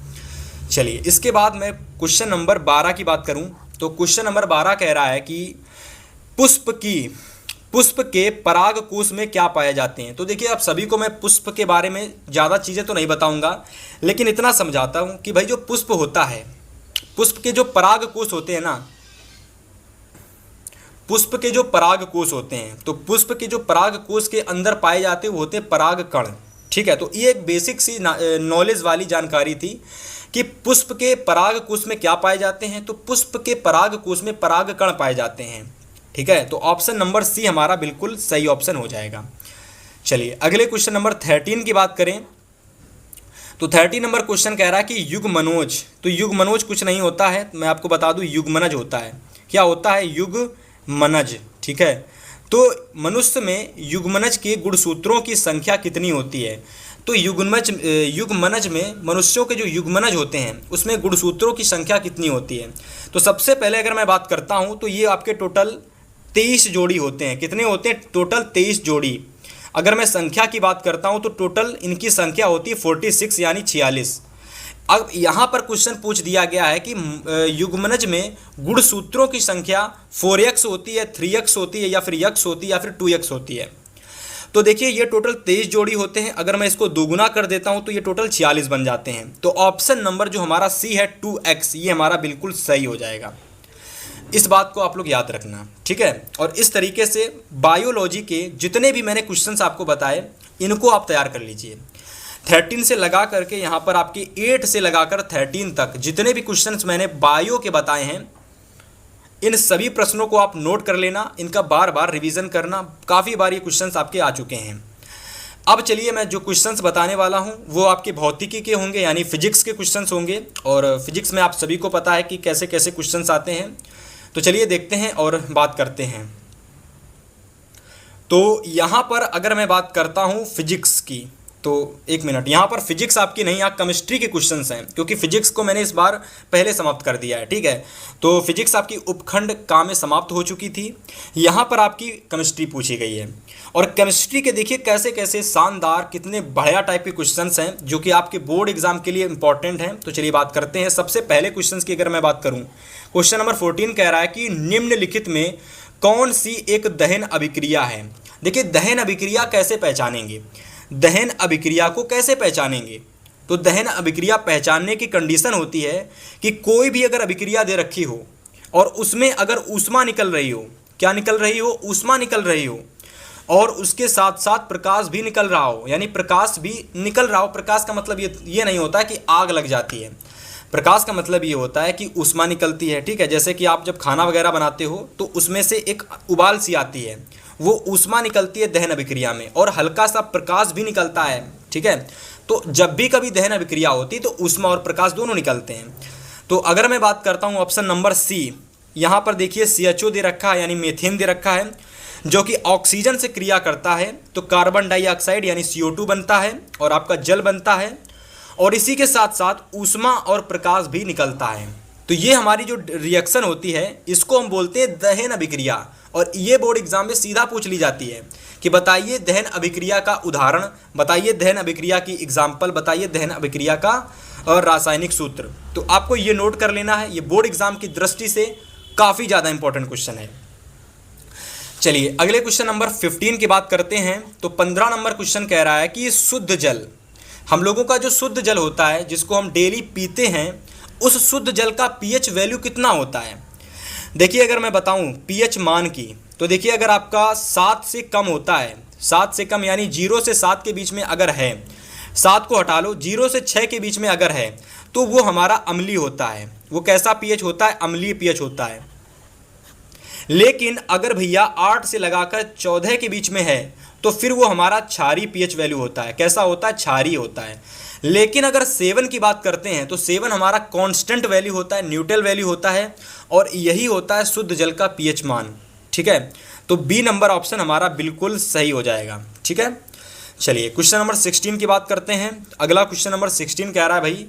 चलिए इसके बाद मैं क्वेश्चन नंबर 12 की बात करूं तो क्वेश्चन नंबर 12 कह रहा है कि पुष्प के परागकोश में क्या पाए जाते हैं। तो देखिए आप सभी को मैं पुष्प के बारे में ज़्यादा चीज़ें तो नहीं बताऊंगा, लेकिन इतना समझाता हूं कि भाई जो पुष्प होता है, पुष्प के जो परागकोश होते हैं ना, पुष्प के जो पराग कोश होते हैं, तो पुष्प के जो पराग कोश के अंदर पाए जाते हैं वो होते हैं पराग कण। ठीक है, तो ये एक बेसिक सी नॉलेज वाली जानकारी थी कि पुष्प के पराग कोश में क्या पाए जाते हैं। तो पुष्प के पराग कोश में पराग कण पाए जाते हैं। ठीक है, तो ऑप्शन नंबर सी हमारा बिल्कुल सही ऑप्शन हो जाएगा। चलिए अगले क्वेश्चन नंबर 13 की बात करें तो 13 नंबर क्वेश्चन कह रहा है कि युग्मनोज। तो युग्मनोज कुछ नहीं होता है, मैं आपको बता दूं युग्मनज होता है। क्या होता है? युग्मनज। ठीक है, तो मनुष्य में युग्मनज के गुणसूत्रों की संख्या कितनी होती है? तो युग्मनज में मनुष्यों के जो युग्मनज होते हैं उसमें गुणसूत्रों की संख्या कितनी होती है? तो सबसे पहले अगर मैं बात करता हूं तो ये आपके टोटल 23 जोड़ी होते हैं। कितने होते हैं? टोटल 23 जोड़ी। अगर मैं संख्या की बात करता हूं तो टोटल इनकी संख्या होती है 46 यानी 46। अब यहाँ पर क्वेश्चन पूछ दिया गया है कि युग्मनज में गुणसूत्रों की संख्या 4x होती है, 3x होती है, या फिर x होती है, या फिर 2x होती है। तो देखिए ये टोटल 23 जोड़ी होते हैं। अगर मैं इसको दोगुना कर देता हूं तो ये टोटल 46 बन जाते हैं। तो ऑप्शन नंबर जो हमारा सी है 2x, ये हमारा बिल्कुल सही हो जाएगा। इस बात को आप लोग याद रखना। ठीक है, और इस तरीके से बायोलॉजी के जितने भी मैंने क्वेश्चंस आपको बताए इनको आप तैयार कर लीजिए। 13 से लगा करके यहाँ पर आपके 8 से लगाकर 13 तक जितने भी क्वेश्चंस मैंने बायो के बताए हैं इन सभी प्रश्नों को आप नोट कर लेना, इनका बार बार रिवीजन करना। काफ़ी बार ये क्वेश्चंस आपके आ चुके हैं। अब चलिए मैं जो क्वेश्चंस बताने वाला हूँ वो आपके भौतिकी के होंगे, यानी फिजिक्स के क्वेश्चंस होंगे। और फिजिक्स में आप सभी को पता है कि कैसे कैसे क्वेश्चंस आते हैं। तो चलिए देखते हैं और बात करते हैं। तो यहाँ पर अगर मैं बात करता हूँ फिजिक्स की, तो एक मिनट, यहाँ पर फिजिक्स आपकी नहीं, यहाँ केमिस्ट्री के क्वेश्चंस हैं, क्योंकि फिजिक्स को मैंने इस बार पहले समाप्त कर दिया है। ठीक है, तो फिजिक्स आपकी उपखंड का में समाप्त हो चुकी थी। यहाँ पर आपकी केमिस्ट्री पूछी गई है। और केमिस्ट्री के देखिए कैसे कैसे शानदार कितने बढ़िया टाइप के क्वेश्चंस हैं जो कि आपके बोर्ड एग्जाम के लिए इंपॉर्टेंट हैं। तो चलिए बात करते हैं। सबसे पहले क्वेश्चन की अगर मैं बात करूँ, क्वेश्चन नंबर 14 कह रहा है कि निम्नलिखित में कौन सी एक दहन अभिक्रिया है? देखिए दहन अभिक्रिया कैसे पहचानेंगे, दहन अभिक्रिया को कैसे पहचानेंगे? तो दहन अभिक्रिया पहचानने की कंडीशन होती है कि कोई भी अगर अभिक्रिया दे रखी हो और उसमें अगर ऊष्मा निकल रही हो, क्या निकल रही हो? ऊष्मा निकल रही हो, और उसके साथ साथ प्रकाश भी निकल रहा हो, यानी प्रकाश भी निकल रहा हो। प्रकाश का मतलब ये नहीं होता है कि आग लग जाती है। प्रकाश का मतलब ये होता है कि ऊष्मा निकलती है। ठीक है, जैसे कि आप जब खाना वगैरह बनाते हो तो उसमें से एक उबाल सी आती है, वो ऊष्मा निकलती है दहन अभिक्रिया में, और हल्का सा प्रकाश भी निकलता है। ठीक है, तो जब भी कभी दहन अभिक्रिया होती है तो ऊष्मा और प्रकाश दोनों निकलते हैं। तो अगर मैं बात करता हूँ ऑप्शन नंबर सी, यहाँ पर देखिए CHO दे रखा है, यानी मीथेन दे रखा है, जो कि ऑक्सीजन से क्रिया करता है तो कार्बन डाइऑक्साइड यानी CO2 बनता है और आपका जल बनता है, और इसी के साथ साथ ऊष्मा और प्रकाश भी निकलता है। तो ये हमारी जो रिएक्शन होती है इसको हम बोलते हैं दहन अभिक्रिया। और ये बोर्ड एग्जाम में सीधा पूछ ली जाती है कि बताइए दहन अभिक्रिया का उदाहरण, बताइए दहन अभिक्रिया की एग्जाम्पल, बताइए दहन अभिक्रिया का और रासायनिक सूत्र। तो आपको ये नोट कर लेना है, ये बोर्ड एग्जाम की दृष्टि से काफ़ी ज़्यादा इंपॉर्टेंट क्वेश्चन है। चलिए अगले क्वेश्चन नंबर 15 की बात करते हैं। तो 15 नंबर क्वेश्चन कह रहा है कि शुद्ध जल, हम लोगों का जो शुद्ध जल होता है जिसको हम डेली पीते हैं, उस शुद्ध जल का pH वैल्यू कितना होता है? देखिए अगर मैं बताऊं pH मान की, तो देखिए अगर आपका 7 से कम होता है, 7 से कम यानी 0 से 7 के बीच में अगर है, 7 को हटा लो, 0 से 6 के बीच में अगर है तो वो हमारा अम्लीय होता है। वो कैसा pH होता है? अम्लीय pH होता है। लेकिन अगर भैया 8 से लगाकर 14 के बीच में है तो फिर वो हमारा क्षारीय pH वैल्यू होता है। कैसा होता है? क्षारीय होता है। लेकिन अगर 7 की बात करते हैं तो 7 हमारा कांस्टेंट वैल्यू होता है, न्यूट्रल वैल्यू होता है, और यही होता है शुद्ध जल का pH मान। ठीक है, तो बी नंबर ऑप्शन हमारा बिल्कुल सही हो जाएगा। ठीक है, चलिए क्वेश्चन नंबर 16 की बात करते हैं। अगला क्वेश्चन नंबर 16 कह रहा है भाई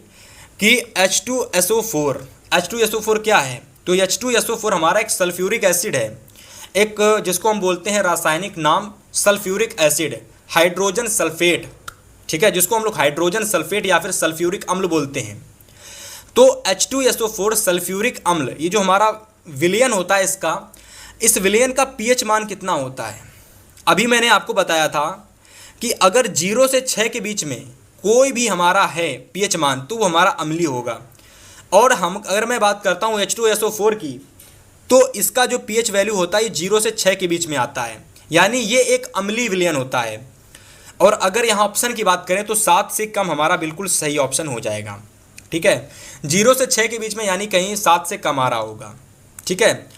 कि H2SO4, H2SO4 क्या है? तो H2SO4 हमारा एक सल्फ्यूरिक एसिड है, एक जिसको हम बोलते हैं रासायनिक नाम सल्फ्यूरिक एसिड, हाइड्रोजन सल्फेट। ठीक है, जिसको हम लोग हाइड्रोजन सल्फेट या फिर सल्फ्यूरिक अम्ल बोलते हैं। तो H2SO4 सल्फ्यूरिक अम्ल, ये जो हमारा विलयन होता है इसका, इस विलयन का pH मान कितना होता है? अभी मैंने आपको बताया था कि अगर 0 से 6 के बीच में कोई भी हमारा है pH मान तो वो हमारा अम्लीय होगा। और हम अगर मैं बात करता हूँ H2SO4 की, तो इसका जो पीएच वैल्यू होता है ये 0 से 6 के बीच में आता है, यानी ये एक अम्लीय विलयन होता है। और अगर यहाँ ऑप्शन की बात करें तो 7 से कम हमारा बिल्कुल सही ऑप्शन हो जाएगा। ठीक है, 0 से 6 के बीच में, यानी कहीं 7 से कम आ रहा होगा। ठीक है,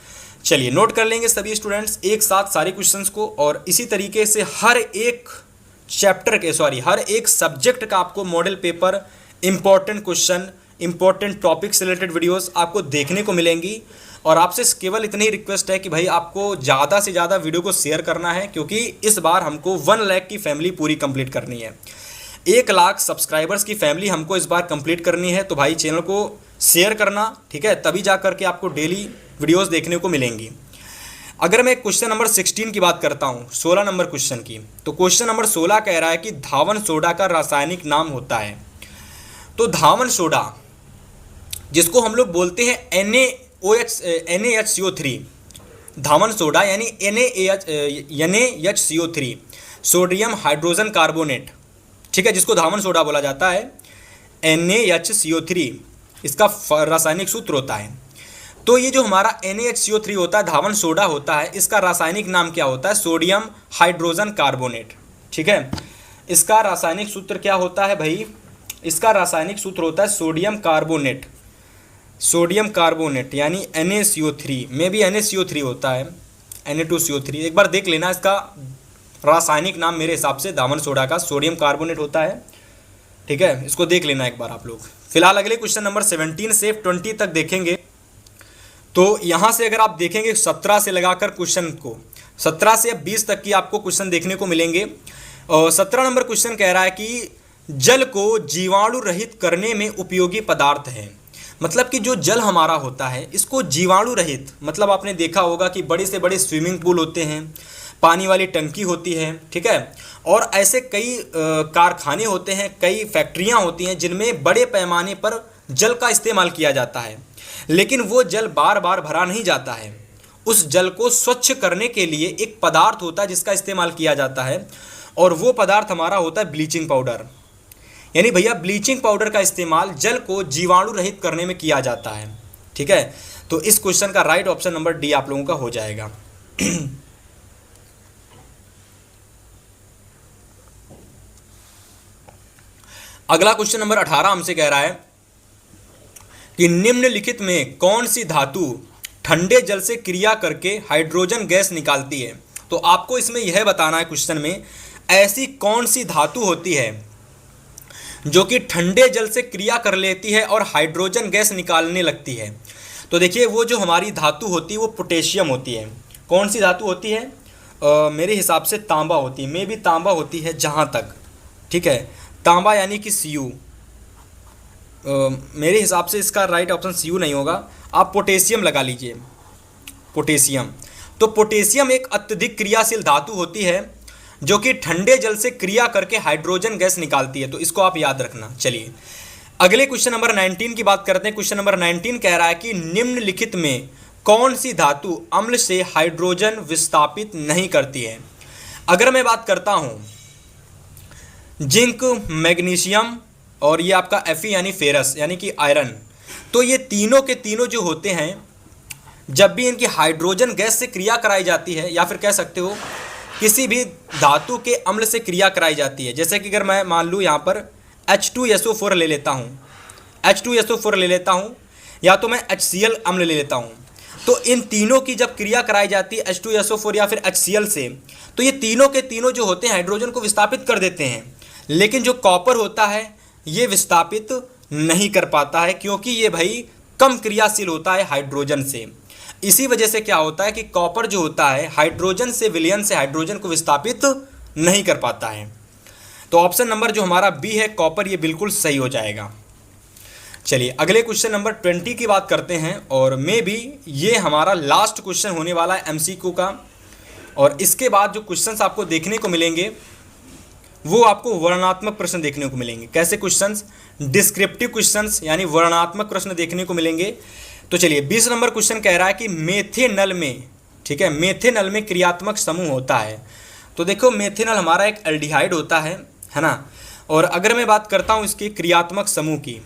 चलिए नोट कर लेंगे सभी स्टूडेंट्स एक साथ सारे क्वेश्चंस को, और इसी तरीके से हर एक चैप्टर के हर एक सब्जेक्ट का आपको model paper, important question, important topic से रिलेटेड वीडियोस आपको देखने को मिलेंगी। और आपसे केवल इतनी ही रिक्वेस्ट है कि भाई आपको ज़्यादा से ज़्यादा वीडियो को शेयर करना है, क्योंकि इस बार हमको 1 लाख की फैमिली पूरी कंप्लीट करनी है। 1 लाख सब्सक्राइबर्स की फैमिली हमको इस बार कंप्लीट करनी है। तो भाई चैनल को शेयर करना, ठीक है, तभी जा करके आपको डेली वीडियोस देखने को मिलेंगी। अगर मैं क्वेश्चन नंबर 16 की बात करता हूँ, 16 नंबर क्वेश्चन की, तो क्वेश्चन नंबर 16 कह रहा है कि धावन सोडा का रासायनिक नाम होता है। तो धावन सोडा, जिसको हम लोग बोलते हैं NaHCO3, धावन सोडा यानी NaHCO3, सोडियम हाइड्रोजन कार्बोनेट, ठीक है, जिसको धावन सोडा बोला जाता है, NaHCO3 इसका रासायनिक सूत्र होता है। तो ये जो हमारा NaHCO3 होता है, धावन सोडा होता है, इसका रासायनिक नाम क्या होता है? Sodium hydrogen carbonate. ठीक है, इसका रासायनिक सूत्र क्या होता है भाई? इसका रासायनिक सूत्र होता है सोडियम कार्बोनेट, सोडियम कार्बोनेट यानी NaCO3 में भी NaCO3 होता है, Na2CO3। एक बार देख लेना, इसका रासायनिक नाम मेरे हिसाब से धावन सोडा का सोडियम कार्बोनेट होता है। ठीक है, इसको देख लेना एक बार आप लोग। फिलहाल अगले क्वेश्चन नंबर 17 से 20 तक देखेंगे। तो यहाँ से अगर आप देखेंगे 17 से लगाकर क्वेश्चन को 17 से 20 तक की आपको क्वेश्चन देखने को मिलेंगे। और 17 नंबर क्वेश्चन कह रहा है कि जल को जीवाणु रहित करने में उपयोगी पदार्थ है। मतलब कि जो जल हमारा होता है इसको जीवाणु रहित, मतलब आपने देखा होगा कि बड़े से बड़े स्विमिंग पूल होते हैं, पानी वाली टंकी होती है, ठीक है, और ऐसे कई कारखाने होते हैं, कई फैक्ट्रियां होती हैं जिनमें बड़े पैमाने पर जल का इस्तेमाल किया जाता है। लेकिन वो जल बार बार भरा नहीं जाता है। उस जल को स्वच्छ करने के लिए एक पदार्थ होता है जिसका इस्तेमाल किया जाता है, और वो पदार्थ हमारा होता है ब्लीचिंग पाउडर। यानी भैया ब्लीचिंग पाउडर का इस्तेमाल जल को जीवाणु रहित करने में किया जाता है। ठीक है, तो इस क्वेश्चन का राइट ऑप्शन नंबर डी आप लोगों का हो जाएगा। अगला क्वेश्चन नंबर 18 हमसे कह रहा है कि निम्नलिखित में कौन सी धातु ठंडे जल से क्रिया करके हाइड्रोजन गैस निकालती है। तो आपको इसमें यह बताना है क्वेश्चन में, ऐसी कौन सी धातु होती है जो कि ठंडे जल से क्रिया कर लेती है और हाइड्रोजन गैस निकालने लगती है। तो देखिए वो जो हमारी धातु होती है वो पोटेशियम होती है। कौन सी धातु होती है? मेरे हिसाब से तांबा होती है, मे भी तांबा होती है जहाँ तक। ठीक है, तांबा यानी कि Cu। मेरे हिसाब से इसका राइट ऑप्शन Cu नहीं होगा, आप पोटेशियम लगा लीजिए, पोटेशियम। तो पोटेशियम एक अत्यधिक क्रियाशील धातु होती है जो कि ठंडे जल से क्रिया करके हाइड्रोजन गैस निकालती है। तो इसको आप याद रखना। चलिए अगले क्वेश्चन नंबर 19 की बात करते हैं। क्वेश्चन नंबर 19 कह रहा है कि निम्नलिखित में कौन सी धातु अम्ल से हाइड्रोजन विस्थापित नहीं करती है। अगर मैं बात करता हूँ जिंक, मैग्नीशियम और ये आपका Fe यानी फेरस यानी कि आयरन, तो ये तीनों के तीनों जो होते हैं जब भी इनकी हाइड्रोजन गैस से क्रिया कराई जाती है, या फिर कह सकते हो किसी भी धातु के अम्ल से क्रिया कराई जाती है, जैसे कि अगर मैं मान लूँ यहाँ पर H2SO4 ले लेता हूँ, H2SO4 ले लेता हूँ, या तो मैं HCl अम्ल ले लेता हूँ, तो इन तीनों की जब क्रिया कराई जाती है H2SO4 या फिर HCl से, तो ये तीनों के तीनों जो होते हैं हाइड्रोजन को विस्थापित कर देते हैं। लेकिन जो कॉपर होता है ये विस्थापित नहीं कर पाता है, क्योंकि ये भाई कम क्रियाशील होता है हाइड्रोजन से। इसी वजह से क्या होता है कि कॉपर जो होता है हाइड्रोजन से विलयन से हाइड्रोजन को विस्थापित नहीं कर पाता है। तो ऑप्शन नंबर जो हमारा बी है कॉपर, ये बिल्कुल सही हो जाएगा। चलिए अगले क्वेश्चन नंबर 20 की बात करते हैं, और मे भी ये हमारा लास्ट क्वेश्चन होने वाला है एमसीक्यू का। और इसके बाद जो क्वेश्चंस आपको देखने को मिलेंगे वो आपको वर्णनात्मक प्रश्न देखने को मिलेंगे। कैसे क्वेश्चंस? डिस्क्रिप्टिव क्वेश्चंस यानी वर्णनात्मक प्रश्न देखने को मिलेंगे। तो चलिए 20 नंबर क्वेश्चन कह रहा है कि मेथेनल में, ठीक है, मेथेनल में क्रियात्मक समूह होता है। तो देखो मेथेनल हमारा एक एल्डिहाइड होता है ना। और अगर मैं बात करता हूँ इसके क्रियात्मक समूह की,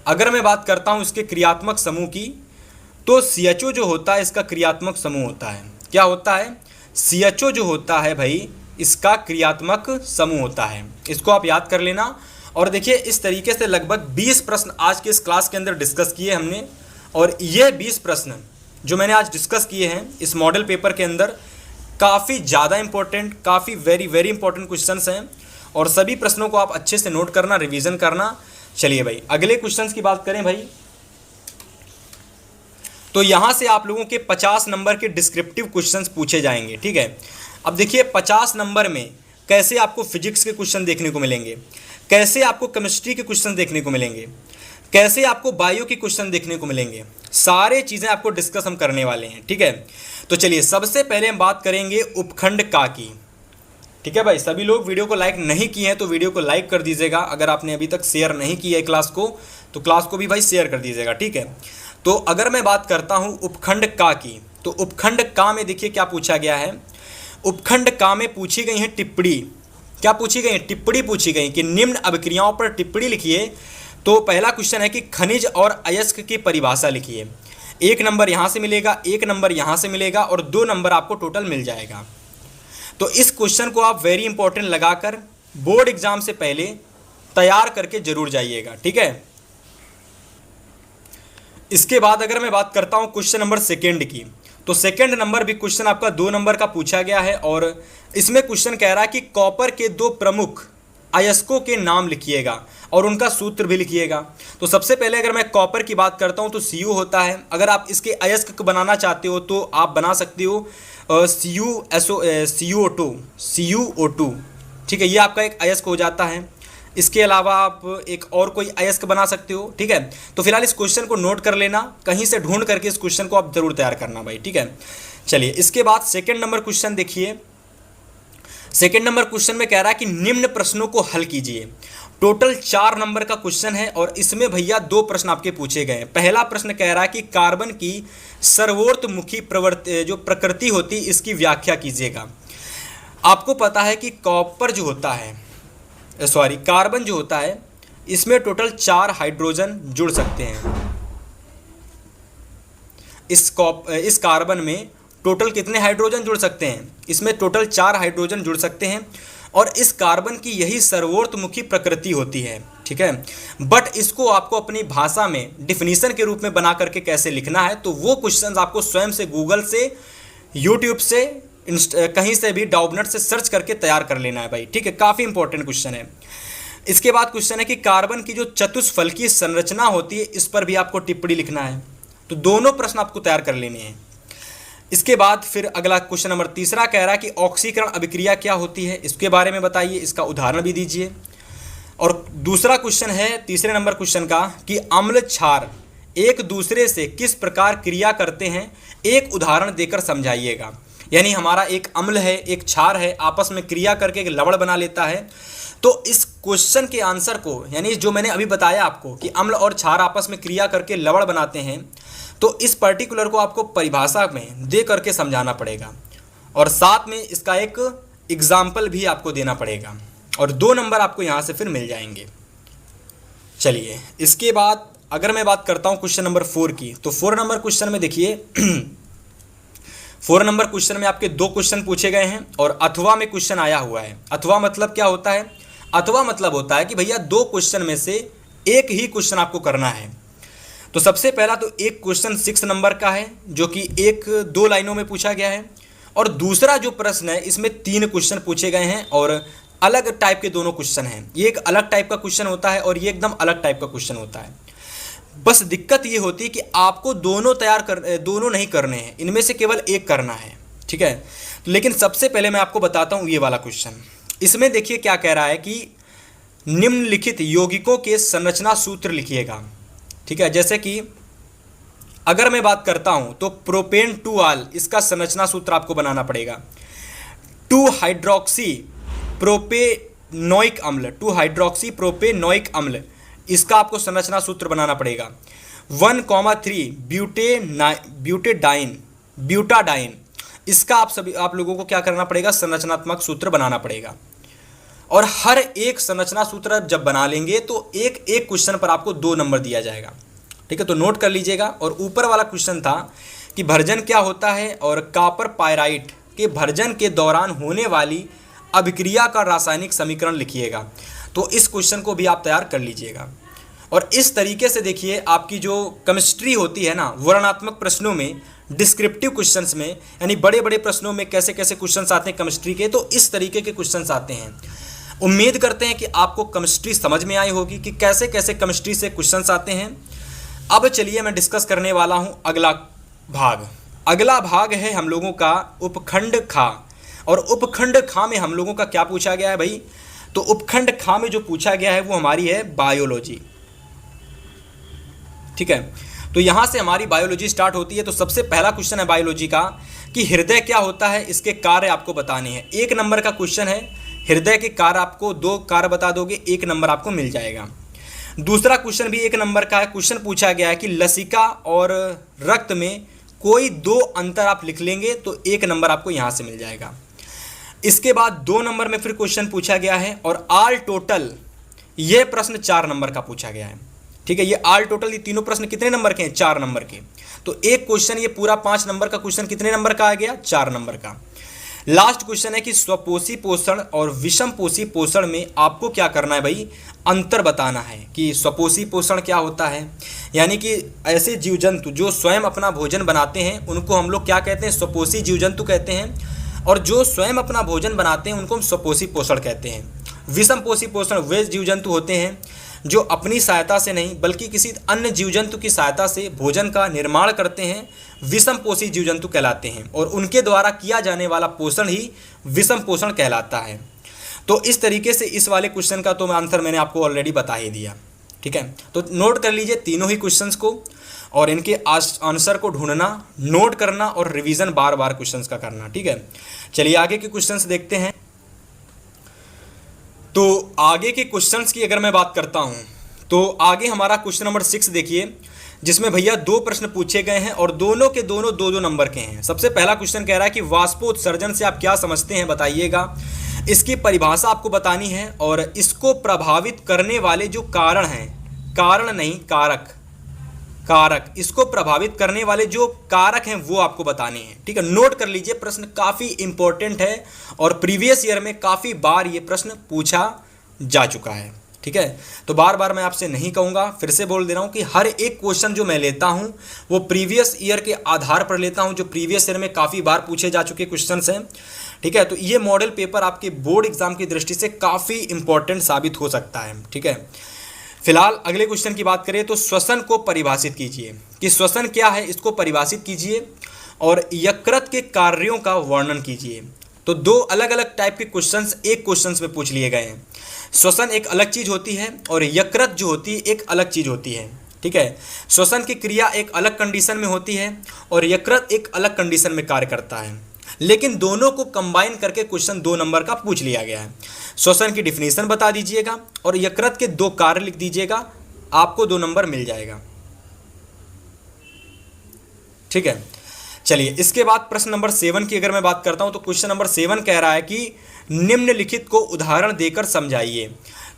अगर मैं बात करता हूँ इसके क्रियात्मक समूह की, तो CHO जो होता है इसका क्रियात्मक समूह होता है। क्या होता है? CHO जो होता है भाई इसका क्रियात्मक समूह होता है। इसको आप याद कर लेना। और देखिए इस तरीके से लगभग 20 प्रश्न आज के इस क्लास के अंदर डिस्कस किए हमने, और ये 20 प्रश्न जो मैंने आज डिस्कस किए हैं इस मॉडल पेपर के अंदर काफ़ी ज़्यादा इंपॉर्टेंट, काफ़ी वेरी वेरी इंपॉर्टेंट क्वेश्चंस हैं, और सभी प्रश्नों को आप अच्छे से नोट करना, रिवीजन करना। चलिए भाई अगले क्वेश्चंस की बात करें भाई, तो यहाँ से आप लोगों के 50 नंबर के डिस्क्रिप्टिव क्वेश्चंस पूछे जाएंगे। ठीक है, अब देखिए 50 नंबर में कैसे आपको फिजिक्स के क्वेश्चन देखने को मिलेंगे, कैसे आपको केमिस्ट्री के क्वेश्चन देखने को मिलेंगे, कैसे आपको बायो के क्वेश्चन देखने को मिलेंगे, सारे चीज़ें आपको डिस्कस हम करने वाले हैं। ठीक है, तो चलिए सबसे पहले हम बात करेंगे उपखंड का की। ठीक है भाई, सभी लोग वीडियो को लाइक नहीं किए हैं तो वीडियो को लाइक कर दीजिएगा। अगर आपने अभी तक शेयर नहीं किया है क्लास को तो क्लास को भी भाई शेयर कर दीजिएगा। ठीक है, तो अगर मैं बात करता हूँ उपखंड का की, तो उपखंड का में देखिए क्या पूछा गया है। उपखंड का में पूछी गई है टिप्पणी। क्या पूछी गई है? टिप्पणी पूछी गई कि निम्न अभिक्रियाओं पर टिप्पणी लिखिए। तो पहला क्वेश्चन है कि खनिज और अयस्क की परिभाषा लिखिए। 1 नंबर यहाँ से मिलेगा, 1 नंबर यहाँ से मिलेगा, और 2 नंबर आपको टोटल मिल जाएगा। तो इस क्वेश्चन को आप वेरी इंपॉर्टेंट लगाकर बोर्ड एग्जाम से पहले तैयार करके जरूर जाइएगा। ठीक है, इसके बाद अगर मैं बात करता हूँ क्वेश्चन नंबर सेकेंड की, तो सेकेंड नंबर भी क्वेश्चन आपका 2 नंबर का पूछा गया है, और इसमें क्वेश्चन कह रहा है कि कॉपर के 2 प्रमुख अयस्कों के नाम लिखिएगा और उनका सूत्र भी लिखिएगा। तो सबसे पहले अगर मैं कॉपर की बात करता हूँ तो Cu होता है। अगर आप इसके अयस्क को बनाना चाहते हो तो आप बना सकते हो CuO2। ठीक है, ये आपका एक अयस्क हो जाता है। इसके अलावा आप एक और कोई अयस्क बना सकते हो। ठीक है, तो फिलहाल इस क्वेश्चन को नोट कर लेना, कहीं से ढूंढ करके इस क्वेश्चन को आप जरूर तैयार करना भाई। ठीक है, चलिए इसके बाद सेकंड नंबर क्वेश्चन देखिए। सेकंड नंबर क्वेश्चन में कह रहा है कि निम्न प्रश्नों को हल कीजिए। टोटल 4 नंबर का क्वेश्चन है, और इसमें भैया 2 प्रश्न आपके पूछे गए हैं। पहला प्रश्न कह रहा है कि कार्बन की सर्वोत्मुखी जो प्रकृति होती है इसकी व्याख्या कीजिएगा। आपको पता है कि कॉपर जो होता है, कार्बन जो होता है इसमें टोटल 4 हाइड्रोजन जुड़ सकते हैं। इस कार्बन में टोटल कितने हाइड्रोजन जुड़ सकते हैं? इसमें टोटल 4 हाइड्रोजन जुड़ सकते हैं, और इस कार्बन की यही सर्वोत्मुखी प्रकृति होती है। ठीक है, बट इसको आपको अपनी भाषा में डिफिनीशन के रूप में बना करके कैसे लिखना है, तो वो क्वेश्चंस आपको स्वयं से गूगल से, यूट्यूब से, कहीं से भी डाउबनेट से सर्च करके तैयार कर लेना है भाई। ठीक है, काफ़ी इंपॉर्टेंट क्वेश्चन है। इसके बाद क्वेश्चन है कि कार्बन की जो चतुष्फलकीय संरचना होती है इस पर भी आपको टिप्पणी लिखना है। तो दोनों प्रश्न आपको तैयार कर लेने हैं। इसके बाद फिर अगला क्वेश्चन नंबर तीसरा कह रहा है कि ऑक्सीकरण अभिक्रिया क्या होती है, इसके बारे में बताइए, इसका उदाहरण भी दीजिए। और दूसरा क्वेश्चन है तीसरे नंबर क्वेश्चन का कि अम्ल क्षार एक दूसरे से किस प्रकार क्रिया करते हैं, एक उदाहरण देकर समझाइएगा। यानी हमारा एक अम्ल है, एक क्षार है, आपस में क्रिया करके एक लवण बना लेता है। तो इस क्वेश्चन के आंसर को, यानी जो मैंने अभी बताया आपको कि अम्ल और क्षार आपस में क्रिया करके लवण बनाते हैं, तो इस पर्टिकुलर को आपको परिभाषा में दे करके समझाना पड़ेगा, और साथ में इसका एक एग्जाम्पल भी आपको देना पड़ेगा, और 2 नंबर आपको यहाँ से फिर मिल जाएंगे। चलिए इसके बाद अगर मैं बात करता हूँ क्वेश्चन नंबर 4 की, तो 4 नंबर क्वेश्चन में देखिए 4 नंबर क्वेश्चन में आपके 2 क्वेश्चन पूछे गए हैं, और अथवा में क्वेश्चन आया हुआ है। अथवा मतलब क्या होता है? अथवा मतलब होता है कि भैया 2 क्वेश्चन में से एक ही क्वेश्चन आपको करना है। तो सबसे पहला तो एक क्वेश्चन 6 नंबर का है जो कि 1-2 लाइनों में पूछा गया है, और दूसरा जो प्रश्न है इसमें 3 क्वेश्चन पूछे गए हैं, और अलग टाइप के दोनों क्वेश्चन हैं। ये एक अलग टाइप का क्वेश्चन होता है और ये एकदम अलग टाइप का क्वेश्चन होता है। बस दिक्कत ये होती है कि आपको दोनों नहीं करने हैं, इनमें से केवल एक करना है। ठीक है, लेकिन सबसे पहले मैं आपको बताता हूँ ये वाला क्वेश्चन। इसमें देखिए क्या कह रहा है कि निम्नलिखित यौगिकों के संरचना सूत्र लिखिएगा। ठीक है, जैसे कि अगर मैं बात करता हूं तो प्रोपेन 2 इसका संरचना सूत्र आपको बनाना पड़ेगा। 2 हाइड्रोक्सी प्रोपेनोइक अम्ल इसका आपको संरचना सूत्र बनाना पड़ेगा। 1,3 ब्यूटाडाइन इसका आप लोगों को क्या करना पड़ेगा? संरचनात्मक सूत्र बनाना पड़ेगा। और हर एक संरचना सूत्र जब बना लेंगे तो एक क्वेश्चन पर आपको 2 नंबर दिया जाएगा। ठीक है, तो नोट कर लीजिएगा। और ऊपर वाला क्वेश्चन था कि भर्जन क्या होता है और कॉपर पायराइट के भर्जन के दौरान होने वाली अभिक्रिया का रासायनिक समीकरण लिखिएगा। तो इस क्वेश्चन को भी आप तैयार कर लीजिएगा। और इस तरीके से देखिए आपकी जो केमिस्ट्री होती है ना, वर्णनात्मक प्रश्नों में, डिस्क्रिप्टिव क्वेश्चंस में, यानी बड़े बड़े प्रश्नों में कैसे कैसे क्वेश्चंस आते हैं केमिस्ट्री के, तो इस तरीके के क्वेश्चंस आते हैं। उम्मीद करते हैं कि आपको केमिस्ट्री समझ में आई होगी कि कैसे कैसे केमिस्ट्री से क्वेश्चंस आते हैं। अब चलिए मैं डिस्कस करने वाला हूं अगला भाग। अगला भाग है हम लोगों का उपखंड खा। और उपखंड खा में हम लोगों का क्या पूछा गया है भाई? तो उपखंड खा में जो पूछा गया है वो हमारी है बायोलॉजी। ठीक है, तो यहां से हमारी बायोलॉजी स्टार्ट होती है। तो सबसे पहला क्वेश्चन है बायोलॉजी का कि हृदय क्या होता है, इसके कार्य आपको बताने हैं। 1 नंबर का क्वेश्चन है, हृदय के कार्य आपको 2 कार्य बता दोगे, 1 नंबर आपको मिल जाएगा। दूसरा क्वेश्चन भी 1 नंबर का है। क्वेश्चन पूछा गया है कि लसिका और रक्त में कोई 2 अंतर आप लिख लेंगे तो 1 नंबर आपको यहां से मिल जाएगा। इसके बाद 2 नंबर में फिर क्वेश्चन पूछा गया है और ऑल टोटल, यह प्रश्न 4 नंबर का पूछा गया है। ठीक है, ये ऑल टोटल, ये तीनों प्रश्न कितने नंबर के हैं? 4 नंबर के। तो एक क्वेश्चन ये पूरा 5 नंबर का क्वेश्चन कितने नंबर का आ गया? 4 नंबर का। लास्ट क्वेश्चन है कि स्वपोषी पोषण और विषम पोषी पोषण में आपको क्या करना है भाई? अंतर बताना है कि स्वपोषी पोषण क्या होता है। यानी कि ऐसे जीव जंतु जो स्वयं अपना भोजन बनाते हैं उनको हम लोग क्या कहते हैं? स्वपोषी जीव जंतु कहते हैं। और जो स्वयं अपना भोजन बनाते हैं उनको हम स्वपोषी पोषण कहते हैं। विषम पोषी पोषण वे जीव जंतु होते हैं जो अपनी सहायता से नहीं बल्कि किसी अन्य जीव जंतु की सहायता से भोजन का निर्माण करते हैं, विषम पोषी जीव जंतु कहलाते हैं। और उनके द्वारा किया जाने वाला पोषण ही विषम पोषण कहलाता है। तो इस तरीके से इस वाले क्वेश्चन का तो आंसर मैंने आपको ऑलरेडी बता ही दिया। ठीक है, तो नोट कर लीजिए तीनों ही क्वेश्चंस को और इनके आंसर को ढूंढना, नोट करना और रिवीजन बार बार क्वेश्चंस का करना। ठीक है, चलिए आगे के क्वेश्चंस देखते हैं। तो आगे के क्वेश्चंस की अगर मैं बात करता हूं तो आगे हमारा क्वेश्चन नंबर 6 देखिए, जिसमें भैया 2 प्रश्न पूछे गए हैं और दोनों के दोनों 2-2 नंबर के हैं। सबसे पहला क्वेश्चन कह रहा है कि वाष्पोत्सर्जन से आप क्या समझते हैं, बताइएगा। इसकी परिभाषा आपको बतानी है और इसको प्रभावित करने वाले जो कारण हैं, कारण नहीं कारक, कारक, इसको प्रभावित करने वाले जो कारक हैं वो आपको बताने हैं। ठीक है, नोट कर लीजिए, प्रश्न काफ़ी इंपॉर्टेंट है और प्रीवियस ईयर में काफ़ी बार ये प्रश्न पूछा जा चुका है। ठीक है, तो बार बार मैं आपसे नहीं कहूँगा, फिर से बोल दे रहा हूँ कि हर एक क्वेश्चन जो मैं लेता हूँ वो प्रीवियस ईयर के आधार पर लेता हूँ, जो प्रीवियस ईयर में काफ़ी बार पूछे जा चुके क्वेश्चंस हैं। ठीक है, तो ये मॉडल पेपर आपके बोर्ड एग्जाम की दृष्टि से काफ़ी इंपॉर्टेंट साबित हो सकता है। ठीक है, फिलहाल अगले क्वेश्चन की बात करें तो श्वसन को परिभाषित कीजिए कि श्वसन क्या है, इसको परिभाषित कीजिए और यकृत के कार्यों का वर्णन कीजिए। तो 2 अलग अलग टाइप के क्वेश्चंस एक क्वेश्चंस में पूछ लिए गए हैं। श्वसन एक अलग चीज़ होती है और यकृत जो होती है एक अलग चीज़ होती है। ठीक है, श्वसन की क्रिया एक अलग कंडीशन में होती है और यकृत एक अलग कंडीशन में कार्य करता है, लेकिन दोनों को कंबाइन करके क्वेश्चन 2 नंबर का पूछ लिया गया है। श्वसन की डिफिनीशन बता दीजिएगा और यकृत के 2 कार्य लिख दीजिएगा, आपको 2 नंबर मिल जाएगा। ठीक है, चलिए इसके बाद प्रश्न नंबर 7 की अगर मैं बात करता हूं तो क्वेश्चन नंबर 7 कह रहा है कि निम्नलिखित को उदाहरण देकर समझाइए।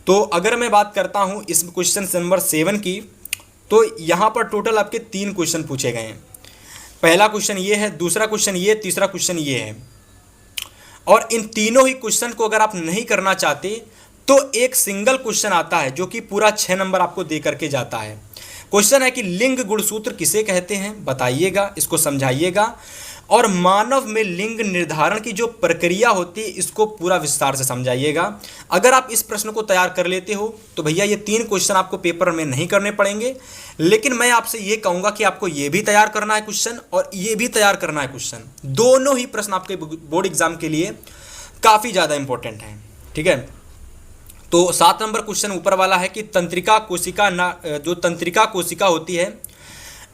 तो अगर मैं बात करता हूं इस क्वेश्चन नंबर 7 की, तो यहां पर टोटल आपके 3 क्वेश्चन पूछे गए हैं। पहला क्वेश्चन ये है, दूसरा क्वेश्चन ये, तीसरा क्वेश्चन ये है। और इन तीनों ही क्वेश्चन को अगर आप नहीं करना चाहते तो एक सिंगल क्वेश्चन आता है जो कि पूरा 6 नंबर आपको दे करके जाता है। क्वेश्चन है कि लिंग गुणसूत्र किसे कहते हैं, बताइएगा, इसको समझाइएगा। और मानव में लिंग निर्धारण की जो प्रक्रिया होती है इसको पूरा विस्तार से समझाइएगा। अगर आप इस प्रश्न को तैयार कर लेते हो तो भैया ये 3 क्वेश्चन आपको पेपर में नहीं करने पड़ेंगे, लेकिन मैं आपसे ये कहूँगा कि आपको ये भी तैयार करना है क्वेश्चन और ये भी तैयार करना है क्वेश्चन। दोनों ही प्रश्न आपके बोर्ड एग्जाम के लिए काफ़ी ज़्यादा इंपॉर्टेंट हैं। ठीक है, तो 7 नंबर क्वेश्चन ऊपर वाला है कि तंत्रिका कोशिका जो तंत्रिका कोशिका होती है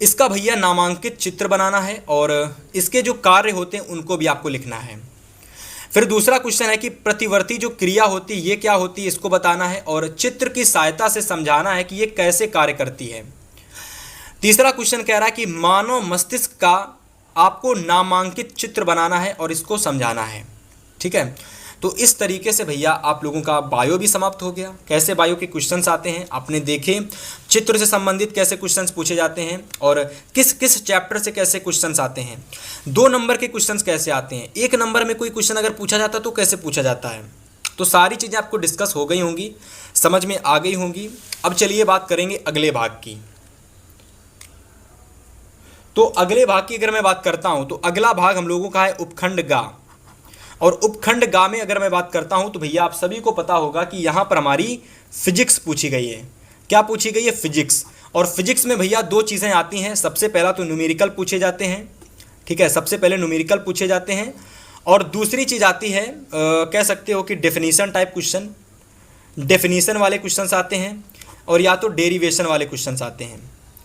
इसका भैया नामांकित चित्र बनाना है और इसके जो कार्य होते हैं उनको भी आपको लिखना है। फिर दूसरा क्वेश्चन है कि प्रतिवर्ती जो क्रिया होती है ये क्या होती है, इसको बताना है और चित्र की सहायता से समझाना है कि ये कैसे कार्य करती है। तीसरा क्वेश्चन कह रहा है कि मानव मस्तिष्क का आपको नामांकित चित्र बनाना है और इसको समझाना है। ठीक है, तो इस तरीके से भैया आप लोगों का बायो भी समाप्त हो गया। कैसे बायो के क्वेश्चंस आते हैं आपने देखे, चित्र से संबंधित कैसे क्वेश्चंस पूछे जाते हैं और किस किस चैप्टर से कैसे क्वेश्चंस आते हैं, 2 नंबर के क्वेश्चंस कैसे आते हैं, 1 नंबर में कोई क्वेश्चन अगर पूछा जाता है तो कैसे पूछा जाता है। तो सारी चीज़ें आपको डिस्कस हो गई होंगी, समझ में आ गई होंगी। अब चलिए बात करेंगे अगले भाग की। तो अगले भाग की अगर मैं बात करता हूं तो अगला भाग हम लोगों का है उपखंड गा। और उपखंड गा में अगर मैं बात करता हूं तो भैया आप सभी को पता होगा कि यहां पर हमारी फिजिक्स पूछी गई है। क्या पूछी गई है? फिजिक्स। और फिजिक्स में भैया 2 चीज़ें आती हैं। सबसे पहला तो न्यूमेरिकल पूछे जाते हैं, ठीक है, सबसे पहले न्यूमेरिकल पूछे जाते हैं। और दूसरी चीज़ आती है कह सकते हो कि डेफिनेशन टाइप क्वेश्चन, डेफिनेशन वाले क्वेश्चंस आते हैं, और या तो डेरिवेशन वाले क्वेश्चंस आते हैं,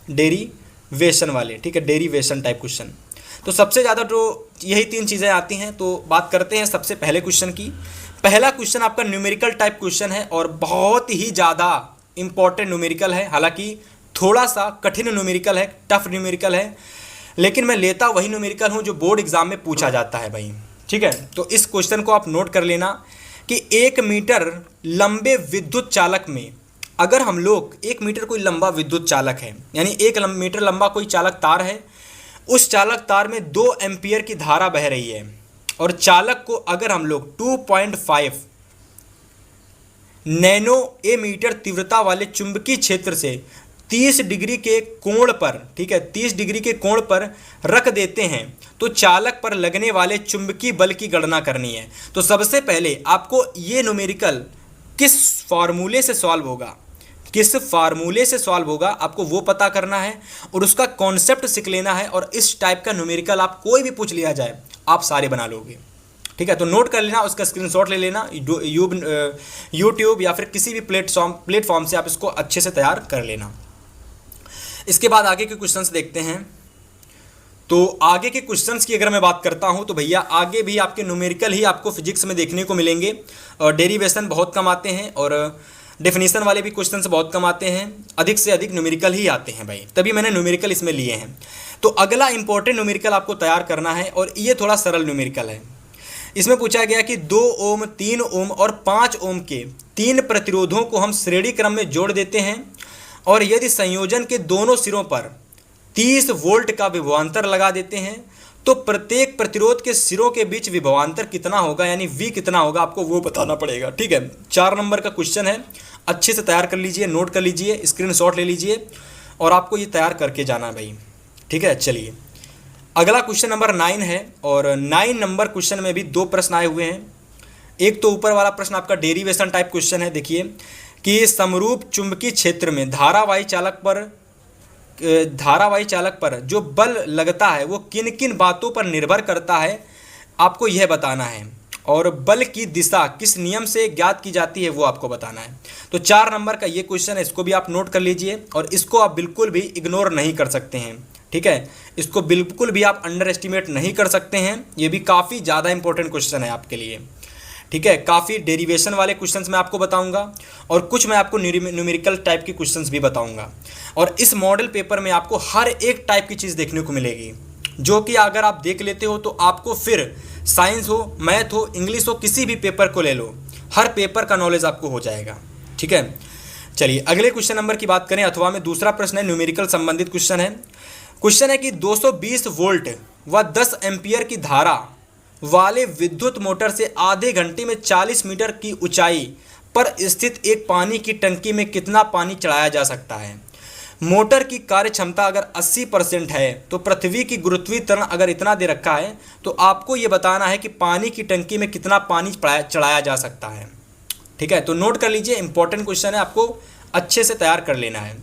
डेरिवेशन वाले, ठीक है, डेरिवेशन टाइप क्वेश्चन। तो सबसे ज़्यादा तो यही 3 चीज़ें आती हैं। तो बात करते हैं सबसे पहले क्वेश्चन की। पहला क्वेश्चन आपका न्यूमेरिकल टाइप क्वेश्चन है और बहुत ही ज़्यादा इंपॉर्टेंट न्यूमेरिकल है। हालांकि थोड़ा सा कठिन न्यूमेरिकल है, टफ न्यूमेरिकल है, लेकिन मैं लेता वही न्यूमेरिकल हूँ जो बोर्ड एग्जाम में पूछा जाता है भाई, ठीक है। तो इस क्वेश्चन को आप नोट कर लेना कि 1 मीटर लंबे विद्युत चालक में अगर हम लोग 1 मीटर कोई लंबा विद्युत चालक है, यानी 1 मीटर लंबा कोई चालक तार है, उस चालक तार में 2 एम्पियर की धारा बह रही है और चालक को अगर हम लोग 2.5 नैनो ए मीटर तीव्रता वाले चुंबकीय क्षेत्र से 30 डिग्री के कोण पर, ठीक है, 30 डिग्री के कोण पर रख देते हैं तो चालक पर लगने वाले चुंबकीय बल की गणना करनी है। तो सबसे पहले आपको ये न्यूमेरिकल किस फार्मूले से सॉल्व होगा, किस फार्मूले से सॉल्व होगा आपको वो पता करना है और उसका कॉन्सेप्ट सीख लेना है। और इस टाइप का न्यूमेरिकल आप कोई भी पूछ लिया जाए आप सारे बना लोगे, ठीक है। तो नोट कर लेना, उसका स्क्रीनशॉट ले लेना, यूट्यूब या फिर किसी भी प्लेटफॉर्म से आप इसको अच्छे से तैयार कर लेना। इसके बाद आगे के क्वेश्चंस देखते हैं। तो आगे के क्वेश्चंस की अगर मैं बात करता हूं तो भैया आगे भी आपके न्यूमेरिकल ही आपको फिजिक्स में देखने को मिलेंगे और डेरिवेशन बहुत कम आते हैं और डेफिनेशन वाले भी क्वेश्चंस बहुत कम आते हैं, अधिक से अधिक न्यूमेरिकल ही आते हैं भाई, तभी मैंने न्यूमेरिकल इसमें लिए हैं। तो अगला इंपॉर्टेंट न्यूमेरिकल आपको तैयार करना है और ये थोड़ा सरल न्यूमेरिकल है। इसमें पूछा गया कि 2 ओम, 3 ओम और 5 ओम के 3 प्रतिरोधों को हम श्रेणी क्रम में जोड़ देते हैं और यदि संयोजन के दोनों सिरों पर 30 वोल्ट का विभवांतर लगा देते हैं तो प्रत्येक प्रतिरोध के सिरों के बीच विभवांतर कितना होगा, यानी V कितना होगा, आपको वो बताना पड़ेगा, ठीक है। 4 नंबर का क्वेश्चन है, अच्छे से तैयार कर लीजिए, नोट कर लीजिए, स्क्रीनशॉट ले लीजिए और आपको ये तैयार करके जाना है भाई, ठीक है। चलिए अगला क्वेश्चन नंबर 9 है और 9 नंबर क्वेश्चन में भी 2 प्रश्न आए हुए हैं। एक तो ऊपर वाला प्रश्न आपका डेरिवेशन टाइप क्वेश्चन है। देखिए कि समरूप चुंबकीय क्षेत्र में धारावाही चालक पर जो बल लगता है वो किन किन बातों पर निर्भर करता है, आपको यह बताना है। और बल की दिशा किस नियम से ज्ञात की जाती है वो आपको बताना है। तो 4 नंबर का ये क्वेश्चन है, इसको भी आप नोट कर लीजिए और इसको आप बिल्कुल भी इग्नोर नहीं कर सकते हैं, ठीक है। इसको बिल्कुल भी आप अंडर एस्टिमेट नहीं कर सकते हैं, ये भी काफ़ी ज़्यादा इंपॉर्टेंट क्वेश्चन है आपके लिए, ठीक है। काफ़ी डेरिवेशन वाले क्वेश्चंस मैं आपको बताऊंगा और कुछ मैं आपको न्यूमेरिकल टाइप के क्वेश्चंस भी बताऊंगा। और इस मॉडल पेपर में आपको हर एक टाइप की चीज़ देखने को मिलेगी जो कि अगर आप देख लेते हो तो आपको फिर साइंस हो, मैथ हो, इंग्लिश हो, किसी भी पेपर को ले लो, हर पेपर का नॉलेज आपको हो जाएगा, ठीक है। चलिए अगले क्वेश्चन नंबर की बात करें। अथवा में दूसरा प्रश्न है, न्यूमेरिकल संबंधित क्वेश्चन है। क्वेश्चन है कि 220 वोल्ट व 10 एम्पियर की धारा वाले विद्युत मोटर से आधे घंटे में 40 मीटर की ऊंचाई पर स्थित एक पानी की टंकी में कितना पानी चढ़ाया जा सकता है। मोटर की कार्य क्षमता अगर 80% है तो पृथ्वी की गुरुत्वीकरण अगर इतना दे रखा है तो आपको ये बताना है कि पानी की टंकी में कितना पानी चढ़ाया जा सकता है, ठीक है। तो नोट कर लीजिए, इंपॉर्टेंट क्वेश्चन है, आपको अच्छे से तैयार कर लेना है।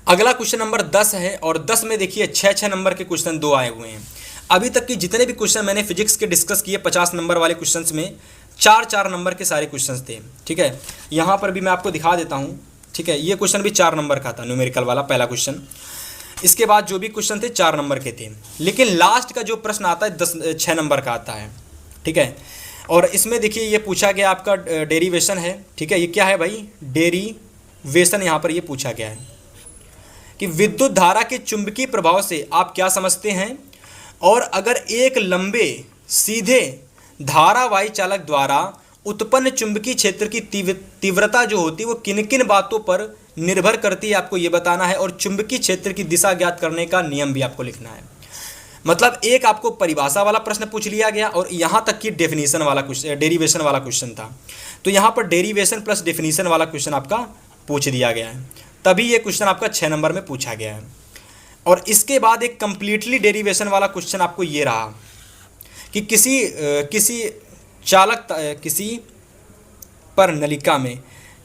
अगला क्वेश्चन नंबर 10 है और 10 में देखिए 6 नंबर के क्वेश्चन 2 आए हुए हैं। अभी तक की जितने भी क्वेश्चन मैंने फिजिक्स के डिस्कस किए 50 नंबर वाले क्वेश्चंस में 4 नंबर के सारे क्वेश्चंस थे, ठीक है। यहाँ पर भी मैं आपको दिखा देता हूँ, ठीक है। ये क्वेश्चन भी 4 नंबर का था, न्यूमेरिकल वाला पहला क्वेश्चन। इसके बाद जो भी क्वेश्चन थे 4 नंबर के थे, लेकिन लास्ट का जो प्रश्न आता है 6 नंबर का आता है, ठीक है। और इसमें देखिए ये पूछा गया आपका डेरिवेशन है, ठीक है। ये क्या है भाई? डेरिवेशन यहाँ पर ये पूछा गया है कि विद्युत धारा के चुंबकीय प्रभाव से आप क्या समझते हैं, और अगर एक लंबे सीधे धारावाही चालक द्वारा उत्पन्न चुंबकीय क्षेत्र की तीव्रता जो होती है वो किन किन बातों पर निर्भर करती है, आपको ये बताना है। और चुंबकीय क्षेत्र की दिशा ज्ञात करने का नियम भी आपको लिखना है। मतलब एक आपको परिभाषा वाला प्रश्न पूछ लिया गया और यहाँ तक कि डेफिनेशन वाला क्वेश्चन, डेरिवेशन वाला क्वेश्चन था। तो यहाँ पर डेरिवेशन प्लस डेफिनेशन वाला क्वेश्चन आपका पूछ दिया गया है, तभी ये क्वेश्चन आपका 6 नंबर में पूछा गया है। और इसके बाद एक कंप्लीटली डेरिवेशन वाला क्वेश्चन आपको ये रहा कि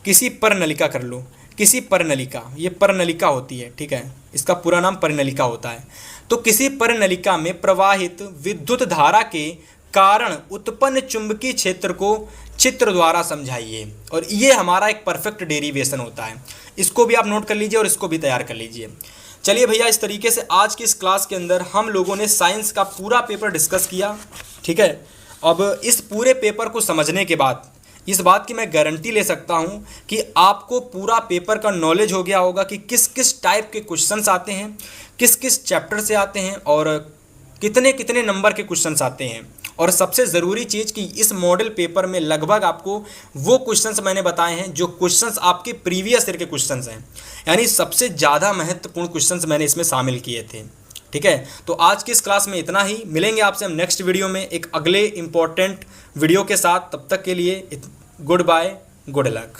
किसी परनलिका कर लो, किसी परनलिका, ये परनलिका होती है, ठीक है, इसका पूरा नाम परनलिका होता है। तो किसी परनलिका में प्रवाहित विद्युत धारा के कारण उत्पन्न चुंबकीय क्षेत्र को चित्र द्वारा समझाइए। और ये हमारा एक परफेक्ट डेरिवेशन होता है। इसको भी आप नोट कर लीजिए और इसको भी तैयार कर लीजिए। चलिए भैया, इस तरीके से आज की इस क्लास के अंदर हम लोगों ने साइंस का पूरा पेपर डिस्कस किया, ठीक है। अब इस पूरे पेपर को समझने के बाद इस बात की मैं गारंटी ले सकता हूँ कि आपको पूरा पेपर का नॉलेज हो गया होगा कि किस किस टाइप के क्वेश्चंस आते हैं, किस किस चैप्टर से आते हैं और कितने कितने नंबर के क्वेश्चंस आते हैं। और सबसे ज़रूरी चीज़ कि इस मॉडल पेपर में लगभग आपको वो क्वेश्चंस मैंने बताए हैं जो क्वेश्चंस आपके प्रीवियस ईयर के क्वेश्चंस हैं, यानी सबसे ज़्यादा महत्वपूर्ण क्वेश्चंस मैंने इसमें शामिल किए थे, ठीक है। तो आज की इस क्लास में इतना ही, मिलेंगे आपसे हम नेक्स्ट वीडियो में एक अगले इम्पॉर्टेंट वीडियो के साथ। तब तक के लिए गुड बाय, गुड लक।